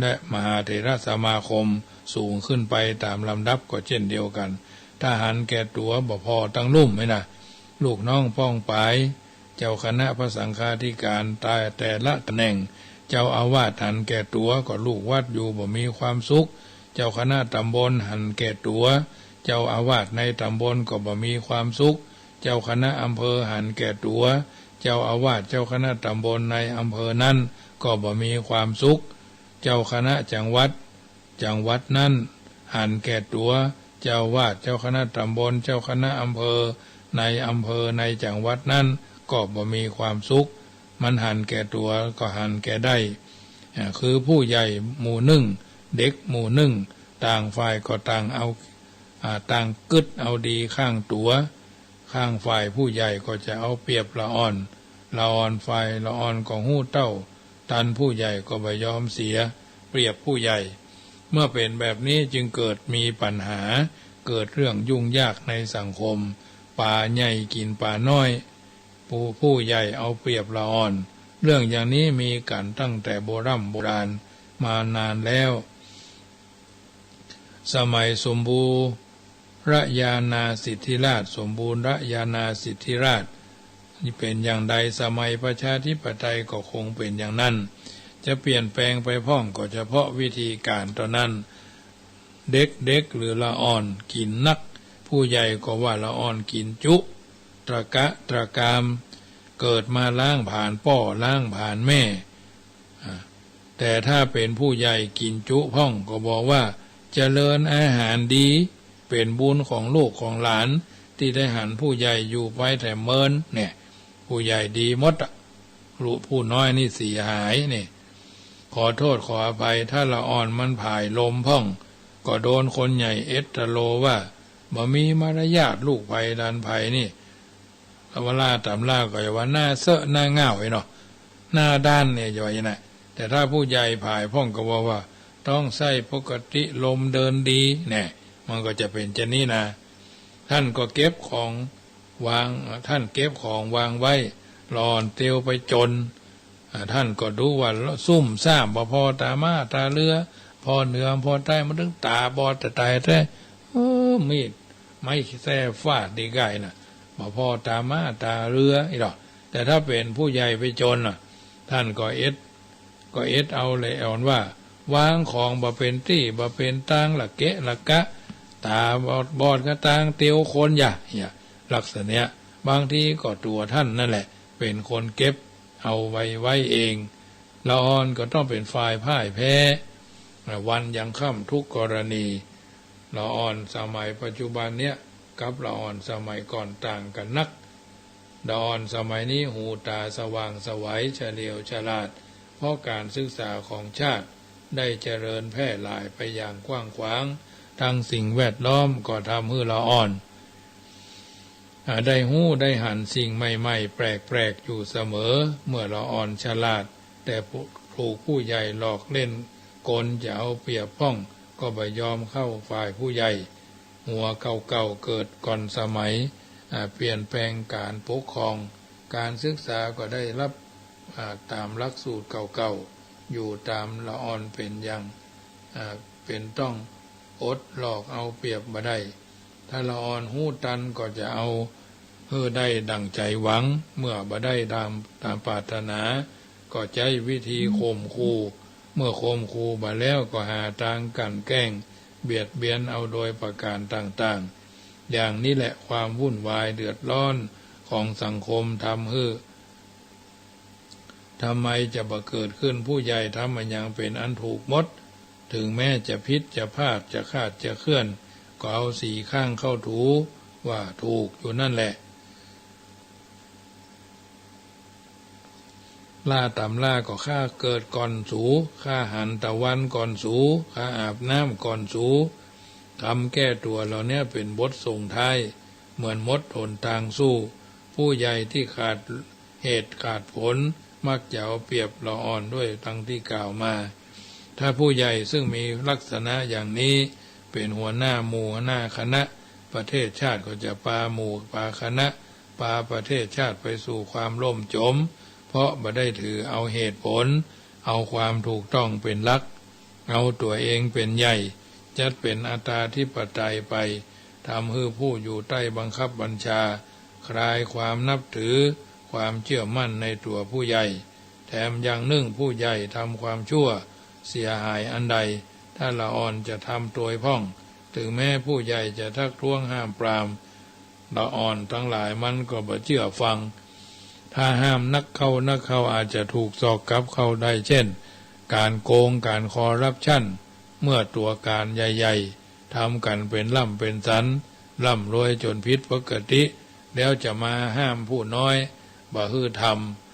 และมหาเถรสมาคมสูงขึ้นไปตามลำดับก็เช่นเดียวกันถ้าหันแก่ตัวบ่พอตั้งลุ่มไหมนะลูกน้องป้องปายเจ้าคณะพระสังฆาธิการตายแต่ละตำแหน่งเจ้าอาวาสหันแก่ตัวก็ลูกวัดอยู่บ่มีความสุขเจ้าคณะตำบลหันแก่ตัวเจ้าอาวาสในตำบลก็บ่มีความสุขเจ้าคณะอำเภอหันแก่ตัวเจ้าอาวาสเจ้าคณะตำบลในอำเภอนั้นก็บ่มีความสุขเจ้าคณะจังหวัดนั้นหันแก่ตัวเจ้าวาดเจ้าคณะตำบลเจ้าคณะอำเภอในจังหวัดนั้นก็บ่มีความสุขมันหันแก่ตัวก็หันแก่ได้คือผู้ใหญ่หมู่หนึ่งเด็กหมู่หนึ่งต่างฝ่ายก็ต่างเอาต่างกึดเอาดีข้างตัวข้างฝ่ายผู้ใหญ่ก็จะเอาเปรียบละอ่อนฝ่ายละอ่อนก็หู้เต้าตันผู้ใหญ่ก็บ่ยอมเสียเปรียบผู้ใหญ่เมื่อเป็นแบบนี้จึงเกิดมีปัญหาเกิดเรื่องยุ่งยากในสังคมป่าใหญ่กินป่าน้อยผู้ใหญ่เอาเปรียบละอ่อนเรื่องอย่างนี้มีกันตั้งแต่โบราณมานานแล้วสมัยสมบูรยานาสิทธิราชสมบูรณญานาสิทธิราชนี่เป็นอย่างใดสมัยประชาธิปไตยก็คงเป็นอย่างนั้นจะเปลี่ยนแปลงไปพ้องก็เฉพาะวิธีการตอนนั้นเด็กหรือละอ่อนกินนักผู้ใหญ่ก็ว่าละอ่อนกินจุตระกามเกิดมาล้างผ่านพ่อล้างผ่านแม่แต่ถ้าเป็นผู้ใหญ่กินจุพ้องก็บอกว่าเจริญอาหารดีเป็นบุญของลูกของหลานที่ได้หันผู้ใหญ่อยู่ไปแต่เมินเนี่ยผู้ใหญ่ดีหมดรู้ผู้น้อยนี่เสียหายนี่ขอโทษขออภัยถ้าละอ่อนมันผ่ายลมพ้องก็โดนคนใหญ่เอสตโลว่าบ่มีมารยาทลูกไผ่ดันไผ่นี่เวลาตำราก็จะว่าหน้าเสอะหน้าเง่าไอ้เนาะหน้าด้านเนี่ยย่อยนะแต่ถ้าผู้ใหญ่ผ่ายพ้องก็บอกว่าต้องใส่ปกติลมเดินดีเนี่ยมันก็จะเป็นเช่นนี้นะท่านก็เก็บของวางไว้รอนเตียวไปจนท่านก็ดูว่าซุ่มซ่ามพอตามาตาเรือพอเหนือพอใต้มันถึงตาบอดแต่ตายแท้มีดไม่แท้ฟาดดีไกนะพอตามาตาเรืออีหรอกแต่ถ้าเป็นผู้ใหญ่ไปจนท่านก็เอ็ดเอาเลยอ่อนว่าวางของบ่เป็นตี้บ่เป็นตังละเกะละกะตาบอดก็ตังเตียวคนอย่าลักษณะบางทีก็ตัวท่านนั่นแหละเป็นคนเก็บเอาไว้เองละอ่อนก็ต้องเป็นฝ่ายพ่ายแพ้วันยังค่ำทุกกรณีละอ่อนสมัยปัจจุบันเนี้ยกับละอ่อนสมัยก่อนต่างกันนักละอ่อนสมัยนี้หูตาสว่างไสวเฉลียวฉลาดเพราะการศึกษาของชาติได้เจริญแพร่หลายไปอย่างกว้างขวางทั้งสิ่งแวดล้อมก็ทำให้ละอ่อนได้หู้ได้หันสิ่งใหม่ๆแปลกๆอยู่เสมอเมื่อละอ่อนฉลาดแต่ถูกผู้ใหญ่หลอกเล่นกลจะเอาเปรียบพ้องก็ไม่ยอมเข้าฝ่ายผู้ใหญ่หัวเก่าๆเกิดก่อนสมัยเปลี่ยนแปลงการปกครองการศึกษาก็ได้รับตามหลักสูตรเก่าๆอยู่ตามละอ่อนเป็นอย่างเป็นต้องอดหลอกเอาเปรียบบ่ได้ถ้าละอ่อนหู้ตันก็จะเอาได้ดังใจหวังเมื่อบ่ได้ตามปรารถนาก็ใช้วิธีข่มขู่เมื่อข่มขู่บ่แล้วก็หาทางกลั่นแกล้งเบียดเบียนเอาโดยประการต่างๆอย่างนี้แหละความวุ่นวายเดือดร้อนของสังคมทำไมจะบ่เกิดขึ้นผู้ใหญ่ทำมันยังเป็นอันถูกหมดถึงแม้จะพิษจะพลาดจะขาดจะเคลื่อนก็เอาสี่ข้างเข้าถูว่าถูกอยู่นั่นแหละ ล่าต่ำล่าก็ข้าเกิดก่อนสูข้าหันตะวันก่อนสูข้าอาบน้ำก่อนสูทำแก้ตัวเราเนี่ยเป็นบทส่งท้ายเหมือนมดหนทางสู้ ผู้ใหญ่ที่ขาดเหตุขาดผลมักจะเอาเปรียบเราอ่อนด้วยทั้งที่กล่าวมาถ้าผู้ใหญ่ซึ่งมีลักษณะอย่างนี้เป็นหัวหน้าหมู่หัวหน้าคณะประเทศชาติก็จะพาหมู่พาคณะพาประเทศชาติไปสู่ความล่มจมเพราะบ่ได้ถือเอาเหตุผลเอาความถูกต้องเป็นหลักเอาตัวเองเป็นใหญ่จัดเป็นอัตตาธิปไตยไปทำให้ผู้อยู่ใต้บังคับบัญชาคลายความนับถือความเชื่อมั่นในตัวผู้ใหญ่แถมยังนึ่งผู้ใหญ่ทำความชั่วเสียหายอันใดถ้าละอ่อนจะทำตัวพ่องถึงแม้ผู้ใหญ่จะทักท้วงห้ามปรามละอ่อนทั้งหลายมันก็บ่เชื่อฟังถ้าห้ามนักเข้าอาจจะถูกสอกกลับเข้าได้เช่นการโกงการคอร์รัปชันเมื่อตัวการใหญ่ๆทำกันเป็นล่ำเป็นสันร่ำรวยจนผิดปกติแล้วจะมาห้ามผู้น้อยบ่ฮือท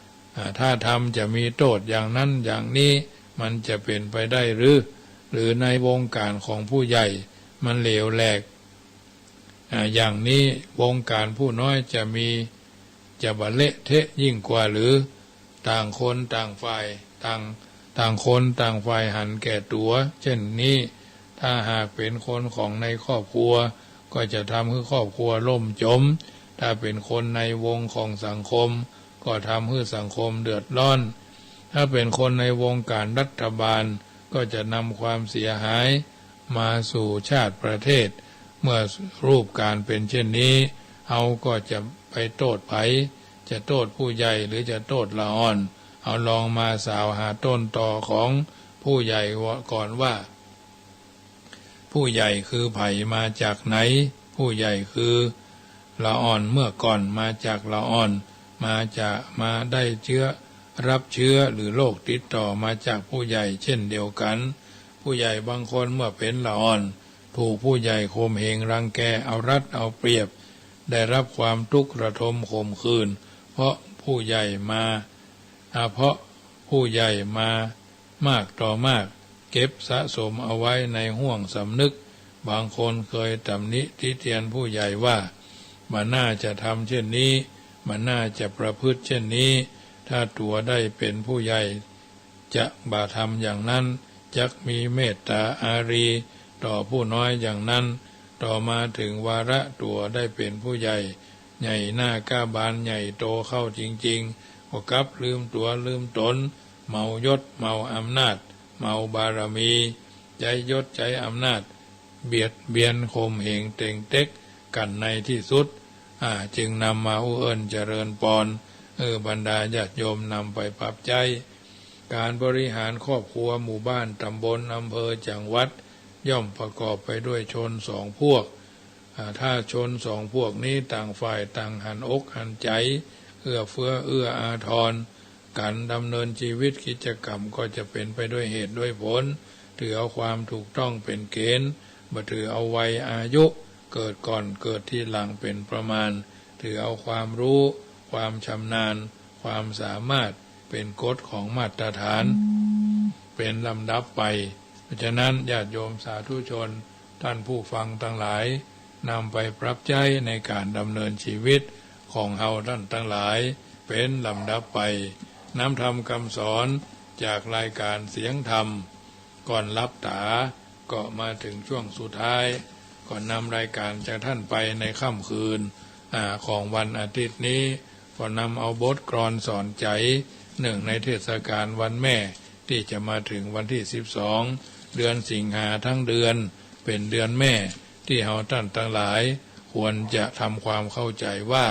ำถ้าทำจะมีโทษอย่างนั้นอย่างนี้มันจะเป็นไปได้หรือในวงการของผู้ใหญ่มันเหลวแหลกอย่างนี้วงการผู้น้อยจะบะเละเทะยิ่งกว่าหรือต่างคนต่างฝ่ายต่างคนต่างฝ่ายหันแก่ตัวเช่นนี้ถ้าหากเป็นคนของในครอบครัวก็จะทำให้ครอบครัวล่มจมถ้าเป็นคนในวงของสังคมก็ทำให้สังคมเดือดร้อนถ้าเป็นคนในวงการรัฐบาลก็จะนำความเสียหายมาสู่ชาติประเทศเมื่อรูปการเป็นเช่นนี้เอาก็จะไปโทษไผจะโทษผู้ใหญ่หรือจะโทษละอ่อนเอาลองมาสาวหาต้นต่อของผู้ใหญ่ก่อนว่าผู้ใหญ่คือไผมาจากไหนผู้ใหญ่คือละอ่อนเมื่อก่อนมาจากละอ่อนมาได้เชื้อรับเชื้อหรือโรคติดต่อมาจากผู้ใหญ่เช่นเดียวกันผู้ใหญ่บางคนเมื่อเป็นละอ่อนถูกผู้ใหญ่ข่มเหงรังแกเอารัดเอาเปรียบได้รับความทุกข์ระทมข่มขืนเพราะผู้ใหญ่มามากต่อมากเก็บสะสมเอาไว้ในห่วงสำนึกบางคนเคยตำหนิติเตียนผู้ใหญ่ว่ามันน่าจะทำเช่นนี้มันน่าจะประพฤติเช่นนี้ถ้าตัวได้เป็นผู้ใหญ่จะบ่าทำอย่างนั้นจักมีเมตตาอารีต่อผู้น้อยอย่างนั้นต่อมาถึงวาระตัวได้เป็นผู้ใหญ่ใหญ่หน้ากล้าบานใหญ่โตเข้าจริงๆก็กลับลืมตัวลืมตนเมายศเมาอำนาจเมาบารมีใจยศใจอำนาจเบียดเบียนข่มเหงเต่งเต็กกันในที่สุดจึงนำมาอุเอิญเจริญปอนบรรดาญาติโยมนำไปปรับใจการบริหารครอบครัวหมู่บ้านตำบลอำเภอจังหวัดย่อมประกอบไปด้วยชนสองพวกถ้าชนสองพวกนี้ต่างฝ่ายต่างหันอกหันใจเอื้อเฟื้อเอื้ออาทรการดำเนินชีวิตกิจกรรมก็จะเป็นไปด้วยเหตุด้วยผลถือเอาความถูกต้องเป็นเกณฑ์บ่ถือเอาวัยอายุเกิดก่อนเกิดที่หลังเป็นประมาณถือเอาความรู้ความชำนาญความสามารถเป็นกฎของมาตรฐานเป็นลำดับไปเพราะฉะนั้นญาติโยมสาธุชนท่านผู้ฟังทั้งหลายนำไปปรับใช้ในการดำเนินชีวิตของเฮาท่านทั้งหลายเป็นลำดับไปน้ำธรรมคำสอนจากรายการเสียงธรรมก่อนรับตาก็มาถึงช่วงสุดท้ายก่อนนำรายการจากท่านไปในค่ำคืนของวันอาทิตย์นี้ก็นำเอาบทกลอนสอนใจหนึ่งในเทศกาลวันแม่ที่จะมาถึงวันที่12เดือนสิงหาทั้งเดือนเป็นเดือนแม่ที่เฮาท่านทั้งหลายควรจะทำความเข้าใจว่า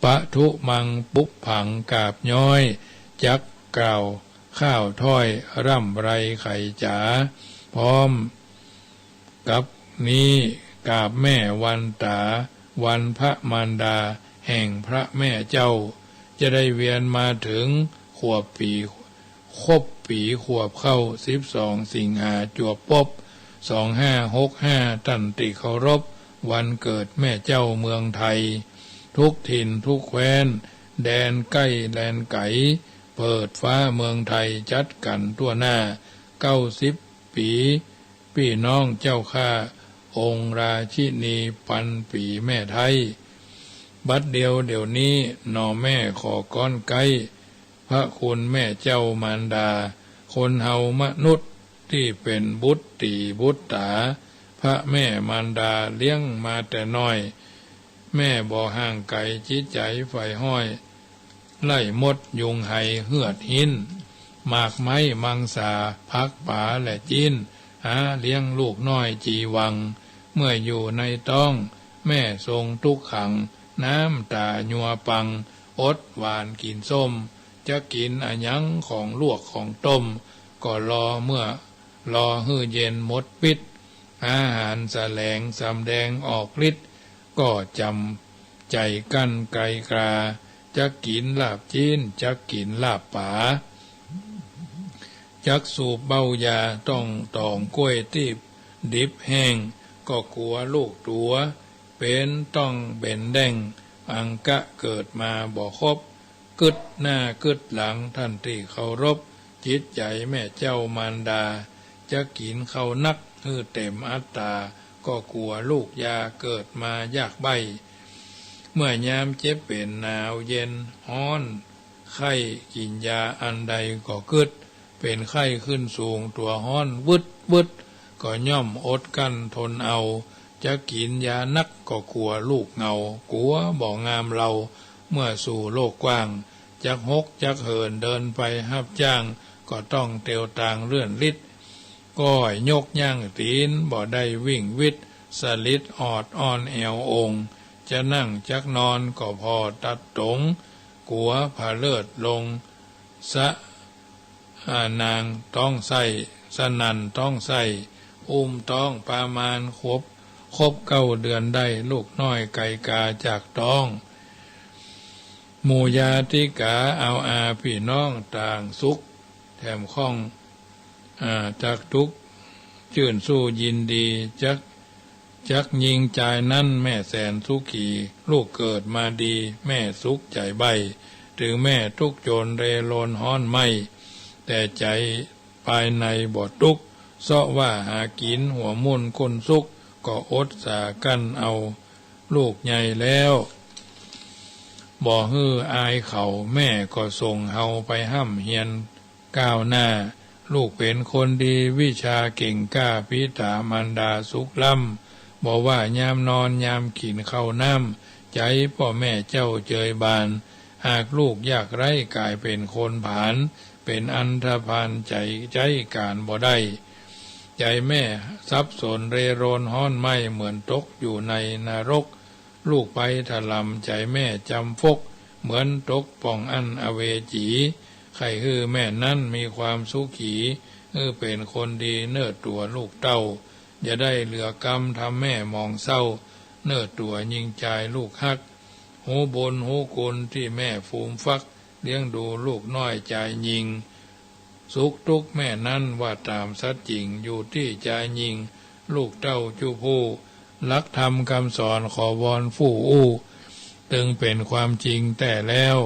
ปะทุมังปุกผังกาบย้อยจักกล่าวข้าวถ้อยร่ำไรไข่จ๋าพร้อมกับนี้กราบแม่วันตาวันพระมารดาแห่งพระแม่เจ้าจะได้เวียนมาถึงครบปีขวบเข้า12สิงหาจวบปบ2565ตันติเคารพวันเกิดแม่เจ้าเมืองไทยทุกถิ่นทุกแคว้นแดนใกล้แดนไกล เปิดฟ้าเมืองไทยจัดกันทั่วหน้า90 ปีพี่น้องเจ้าข้าองค์ราชินีพันปีแม่ไทยบัดเดียวนี้หน่อแม่ขอก้อนไกพระคุณแม่เจ้ามารดาคนเฮามนุษย์ที่เป็นบุตรตีบุตรตาพระแม่มารดาเลี้ยงมาแต่น้อยแม่บ่ห่างไกลจิตใจไฟห้อยไล่มดยุงไห้เหือดหินหมากไม้มังสาพักป่าและจีนหาเลี้ยงลูกน้อยจีวังเมื่ออยู่ในต้องแม่ทรงทุกขังน้ำตาญัวปังอดหวานกินส้มจะกินอะหยังของลวกของต้มก็รอเมื่อรอหื้อเย็นหมดปิดอาหารแสลงสำแดงออกฤทธิ์ก็จำใจกั้นไกลกราจะกินลาบจีนจะกินลาบป่าจักสูบเบ้ายาต้องตองกล้วยตีบดิบแห้งก็กลัวลูกตัวเป็นต้องเบ่นแดงอังกะเกิดมาบ่ครบกึดหน้ากึดหลังท่านที่เคารพจิตใจแม่เจ้ามารดาจะกินเขานักฮือเต็มอัตตาก็กลัวลูกยาเกิดมายากใบเมื่อยามเจ็บเป็นหนาวเย็นฮ้อนไข้กินยาอันใดก็กึดเป็นไข้ขึ้นสูงตัวฮ้อนวึดก็ย่อมอดกั้นทนเอาจะกินยานักก็กลัวลูกเงากลัวบ่งามเราเมื่อสู่โลกกว้างจักหกจักเหินเดินไปหับจ้างก็ต้องเตียวต่างเลื่อนลิดก้อยยกย่างตีนบ่ได้วิ่งวิทสลิดออดอ่อนแอวองค์จะนั่งจักนอนก็พอตัดตรงกลัวผาเลิศลงสะนางต้องใส่สนันต้องใส่ต้องประมาณครบ9 เดือนได้ลูกน้อยไก่กาจากต้องหมู่ญาติกาเอาอาพี่น้องต่างสุขแถมข้องจากทุกชื่นสู้ยินดีจักยิงใจนั่นแม่แสนสุขีลูกเกิดมาดีแม่สุขใจใบถึงแม่ทุกโจรเรโลนฮ้อนไม่แต่ใจภายในบ่ทุกเสาะว่าหากินหัวมุ่นคนสุขก็อดสากันเอาลูกใหญ่แล้วบ่ฮื้ออายเขาแม่ก็ส่งเฮาไปห้ำเฮียนก้าวหน้าลูกเป็นคนดีวิชาเก่งกล้าพิถามารดาสุขล้ำบอกว่ายามนอนยามกินข้าวน้ำใจพ่อแม่เจ้าเจยบานหากลูกอยากไร้กลายเป็นคนผานเป็นอันธพาลใจการบ่ได้ใจแม่สับสนเรโรนฮ้อนไหมเหมือนตกอยู่ในนรกลูกไปถลำใจแม่จำฟกเหมือนตกป่องอันอเวจีใครฮือแม่นั้นมีความสุขีเป็นคนดีเนิดตัวลูกเต้าอย่าได้เหลือกรรมทำแม่มองเศร้าเนิดตัวยิงใจลูกฮักหูบนหูกุลที่แม่ฟูมฟักเลี้ยงดูลูกน้อยใจยิงสุขทุกแม่นั้นว่าตามสัจจริงอยู่ที่ใจยิงลูกเต้าจูผู้ลักธรรมคำสอนขอวอนฟู่อู้ตึงเป็นความจริงแต่แล้ว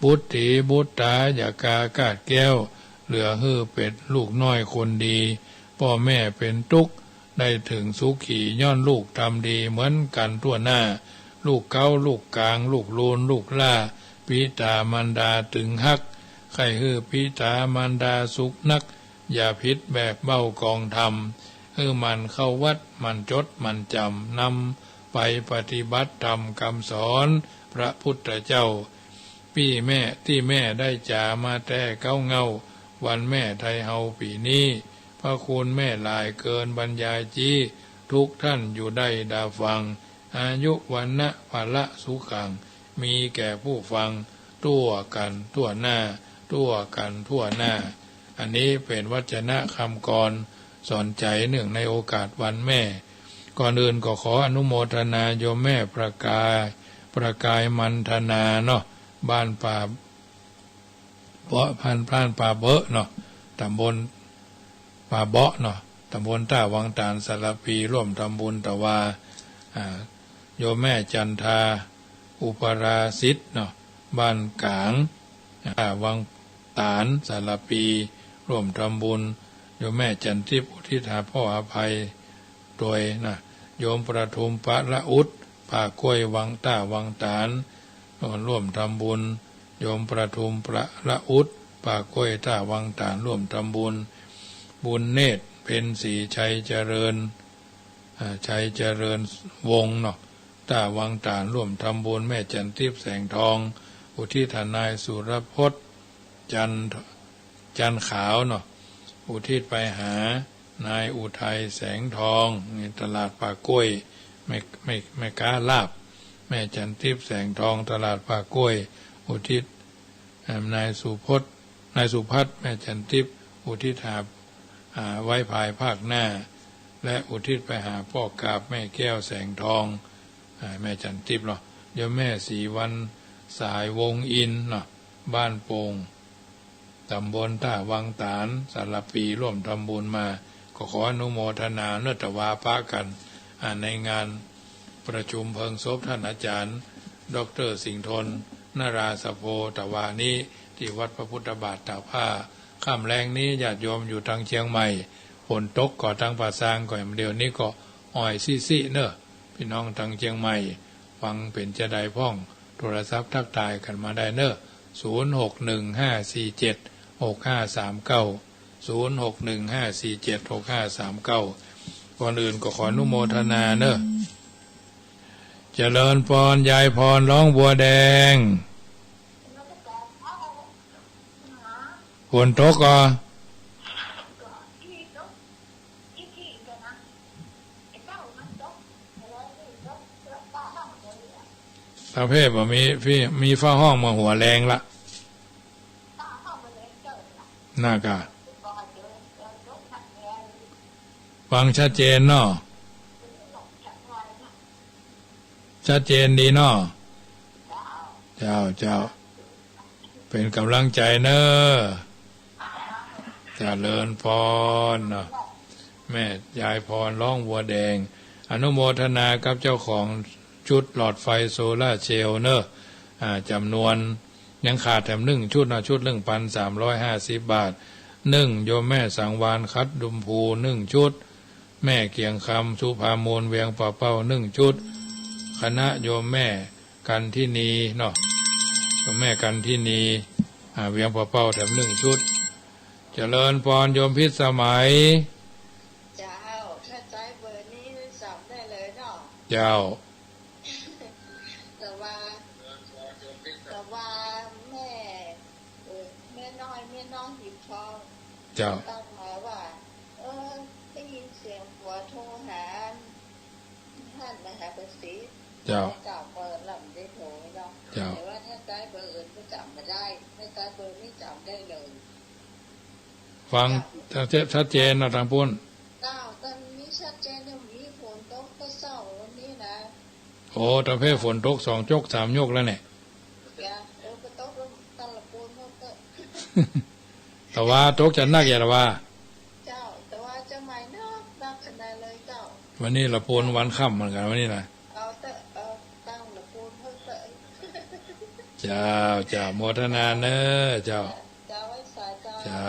บุตรีบุตตาอย่ากากาดแก้วเหลือฮื้อเป็ดลูกน้อยคนดีพ่อแม่เป็นทุกข์ได้ถึงสุขีย้อนลูกทำดีเหมือนกันทั่วหน้าลูกเก้าลูกกลางลูกลูนลูกล่าปิตามารดาถึงฮักใครฮื้อปิตามารดาสุขนักอย่าพิษแบบเบ้ากองธรรมมันเข้าวัดมันจดมันจำนำไปปฏิบัติธรรมคำสอนพระพุทธเจ้าพี่แม่ที่แม่ได้จ่ามาแต่เก้าเงาวันแม่ไทยเฮาปีนี้พระคุณแม่หลายเกินบรรยายจีทุกท่านอยู่ได้ดาฟังอายุวันนะภละสุขังมีแก่ผู้ฟังตัวกันทั่วหน้าอันนี้เป็นวจนะคำกรสอนใจเนื่องในโอกาสวันแม่ก่อนอื่นก็ขออนุโมทนาโยมแม่ประกายมันธนาเนาะบ้านป่าเบาะพันป่าเบอะเนาะตำบลป่าเบาะเนาะตำบลท่าวังตาลสารพีร่วมทำบุญตะวาโยมแม่จันทาอุปราสิทธิ์เนาะบ้านกลางวัง ตานสารปีร่วมทำบุญโยมแม่จันทิพย์อุทิศหาพ่ออภัยโดยนะโยมประทุมพระละอุดป่ากล้วยวังต้าวังตานร่วมทำบุญโยมประทุมพระละอุดป่ากล้วยต้าวังตานร่วมทำบุญบุญเนตรเป็นสีชัยเจริญชัยเจริญวงเนาะต้าวังตานร่วมทำบุญแม่จันทิพย์แสงทองอุทิศนายสุรพจน์จันขาวเนาะอุทิศไปหานายอุทัยแสงทองในตลาดป่ากล้วยไม่กล้าลาบแม่จันทิพย์แสงทองตลาดป่ากล้วยอุทิศนายสุพัฒน์แม่จันทิพย์อุทิศหาไว้ภายภาคหน้าและอุทิศไปหาพ่อกาบแม่แก้วแสงทองแม่จันทิพย์เนาะโยมแม่สีวันสายวงอินเนาะบ้านโป่งตำบลท่าวังตานสารปีร่วมทำบุญมาก็ขออนุโมทนาเนตวาพะกันในงานประชุมเพลิงศพท่านอาจารย์ดร.สิงห์ทนนราสโพตวานี้ที่วัดพระพุทธบาทตากผ้าข้ามแรงนี้ญาติโยมอยู่ทางเชียงใหม่ฝนตกก่อทางป่าซางก่อนเดียวนี้ก็อ้อยซี่เนอะพี่น้องทางเชียงใหม่ฟังเป็นจะได้พ้องโทรศัพท์ทักทายกันมาได้เนอะ0615476539 0615476539ก่อนอื่นก็ขออนุโมทนาเนอะเจริญพรยายพรร้องบัวแดงฝนตกอ่ะประเภทว่ามีฟ้าห้องมาหัวแรงละน่ากะฟังชัดเจนเนาะชัดเจนดีเนาะเจ้าเป็นกำลังใจเนอะเจริญพรเนาะแม่ยายพรร้องวัวแดงอนุโมทนากับเจ้าของชุดหลอดไฟโซล่าเซลล์เนอะจำนวนยังขาดแถม1 ชุดนะชุด1,350 บาทโยมแม่สังวานคัดดุมพู1 ชุดแม่เกียงคำสุภาโมลเวียงป่าเป้า1 ชุดคณะโยมแม่กันที่นีเนาะโยมแม่กันที่นีเวียงป่าเป้าแถม1 ชุดเจริญพรโยมพิสมัยเจ้าถ้าใจเบอร์นี้สับได้เลยเนาะเจ้าแต่ว่าแม่น้องหิบทองเจ้าตั้งมาว่าได้ยินเสียงผัวโทรหาท่านมหาประสิทธิ์เจ้าเปิดลำได้โทรเนาะแต่ว่าถ้าใจเบอร์อื่นก็จำไม่ได้ถ้าใจเบอร์นี้จำได้เลยฟังชัดเจนนะทางพุ่นตอนนี้ชัดเจนเนี่ยมีฝนตกก็เศร้าวันนี้นะโอ้ตะเพฝนตก2 จก 3 ยกแล้วเนี่ยก็ตกตะละปูนก็แต่ว่าตกจะนักอย่าละว่าเจ้าแต่ว่าจะไม่นักขนาดเลยเจ้าวันนี้ละปูนวันค่ำเหมือนกันวันนี้นะตั้งละปูนเพิ่มเติมเจ้าโมทนาเนอเจ้าไว้สายเจ้า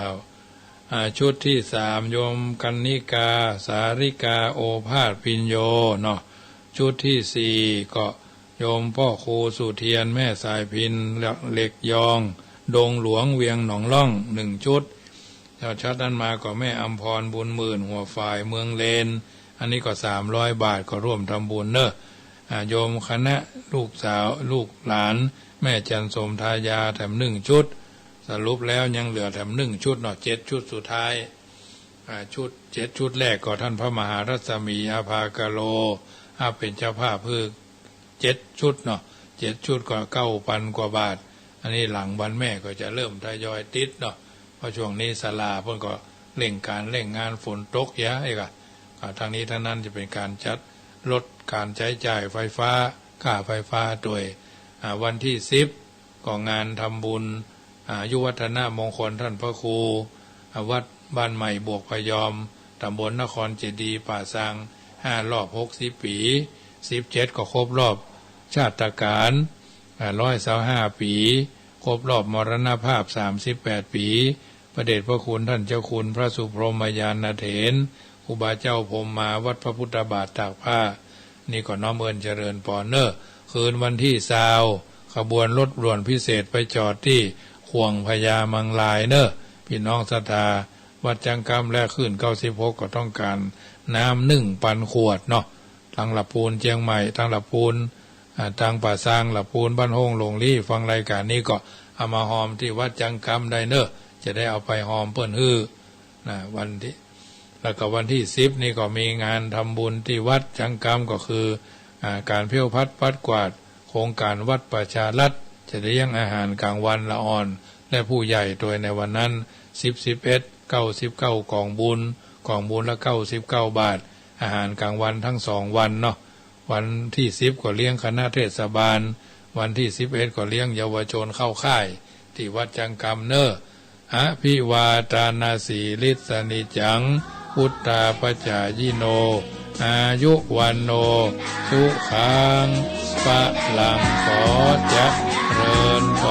ชุดที่3โยมกันนิกาสาริกาโอภาสปิญโยเนาะชุดที่4ก็โยมพ่อครูสุเทียนแม่สายพินเหล็กยองดงหลวงเวียงหนองล่อง1 ชุดเจ้าชัดนั้นมาก็แม่อำพรบุญหมื่นหัวฝ่ายเมืองเลนอันนี้ก็300 บาทก็ร่วมทำบุญเนอะโยมคณะลูกสาวลูกหลานแม่จันสมทายาแถม1 ชุดสรุปแล้วยังเหลือแถม1 ชุดเนาะ7 ชุดสุดท้าย7 ชุดแรกก็ท่านพระมหารัศมีอาภากโลเป็นเจ้าภาพพึก7 ชุดเนาะ7 ชุดก็9,000 กว่าบาทอันนี้หลังวันแม่ก็จะเริ่มทยอยติดเนาะเพราะช่วงนี้ศาลาเพิ่นก็เร่งงานฝนตกยะอีกทางนี้ทางนั้นจะเป็นการจัดลดการใช้จ่ายไฟฟ้าค่าไฟฟ้าโดยวันที่10ก็งานทำบุญยุวัฒนมงคลท่านพระครูวัดบ้านใหม่บวกพยอมตำบลนครเจดีย์ป่าซาง5 รอบ60 ปี17ก็ครบรอบชาติการ125 ปี ครบรอบมรณภาพ38 ปีพระเดชพระคุณท่านเจ้าคุณพระสุพรหมยานเถรครูบาเจ้าพรหมมาวัดพระพุทธบาทตากผ้านี่ก็น้อมเอิญเจริญปอเนอร์คืนวันที่20ขบวนรถด่วนพิเศษไปจอดที่ข่วงพญามังลายเนอะพี่น้องศรัทธาวัดจังกำและขึ้น96ก็ต้องการน้ำ1,000 ขวดเนาะทางหลับปูนเชียงใหม่ทางหลับปูนทางป่าซางหลับปูนบ้านโฮงหลงลี่ฟังรายการนี้ก็เอามาหอมที่วัดจังกำได้เนอะจะได้เอาไปหอมเปิ้นฮื้อนะวันที่แล้วก็วันที่10นี่ก็มีงานทำบุญที่วัดจังกำก็คือการเพี้ยวพัดปัดกวาดโครงการวัดประชารัฐจะได้ยังอาหารกลางวันละอ่อนและผู้ใหญ่โดยในวันนั้น99กล่องบุญละ99 บาทอาหารกลางวันทั้ง2วันเนาะวันที่10ก็เลี้ยงคณะเทศบาลวันที่11ก็เลี้ยงเยาวชนเข้าค่ายที่วัดจังกำเนออภิวาทานาสีลิสนิจังพุทธาปจายิโนอายุวันโนสุขังปะลังขอจะเริญพร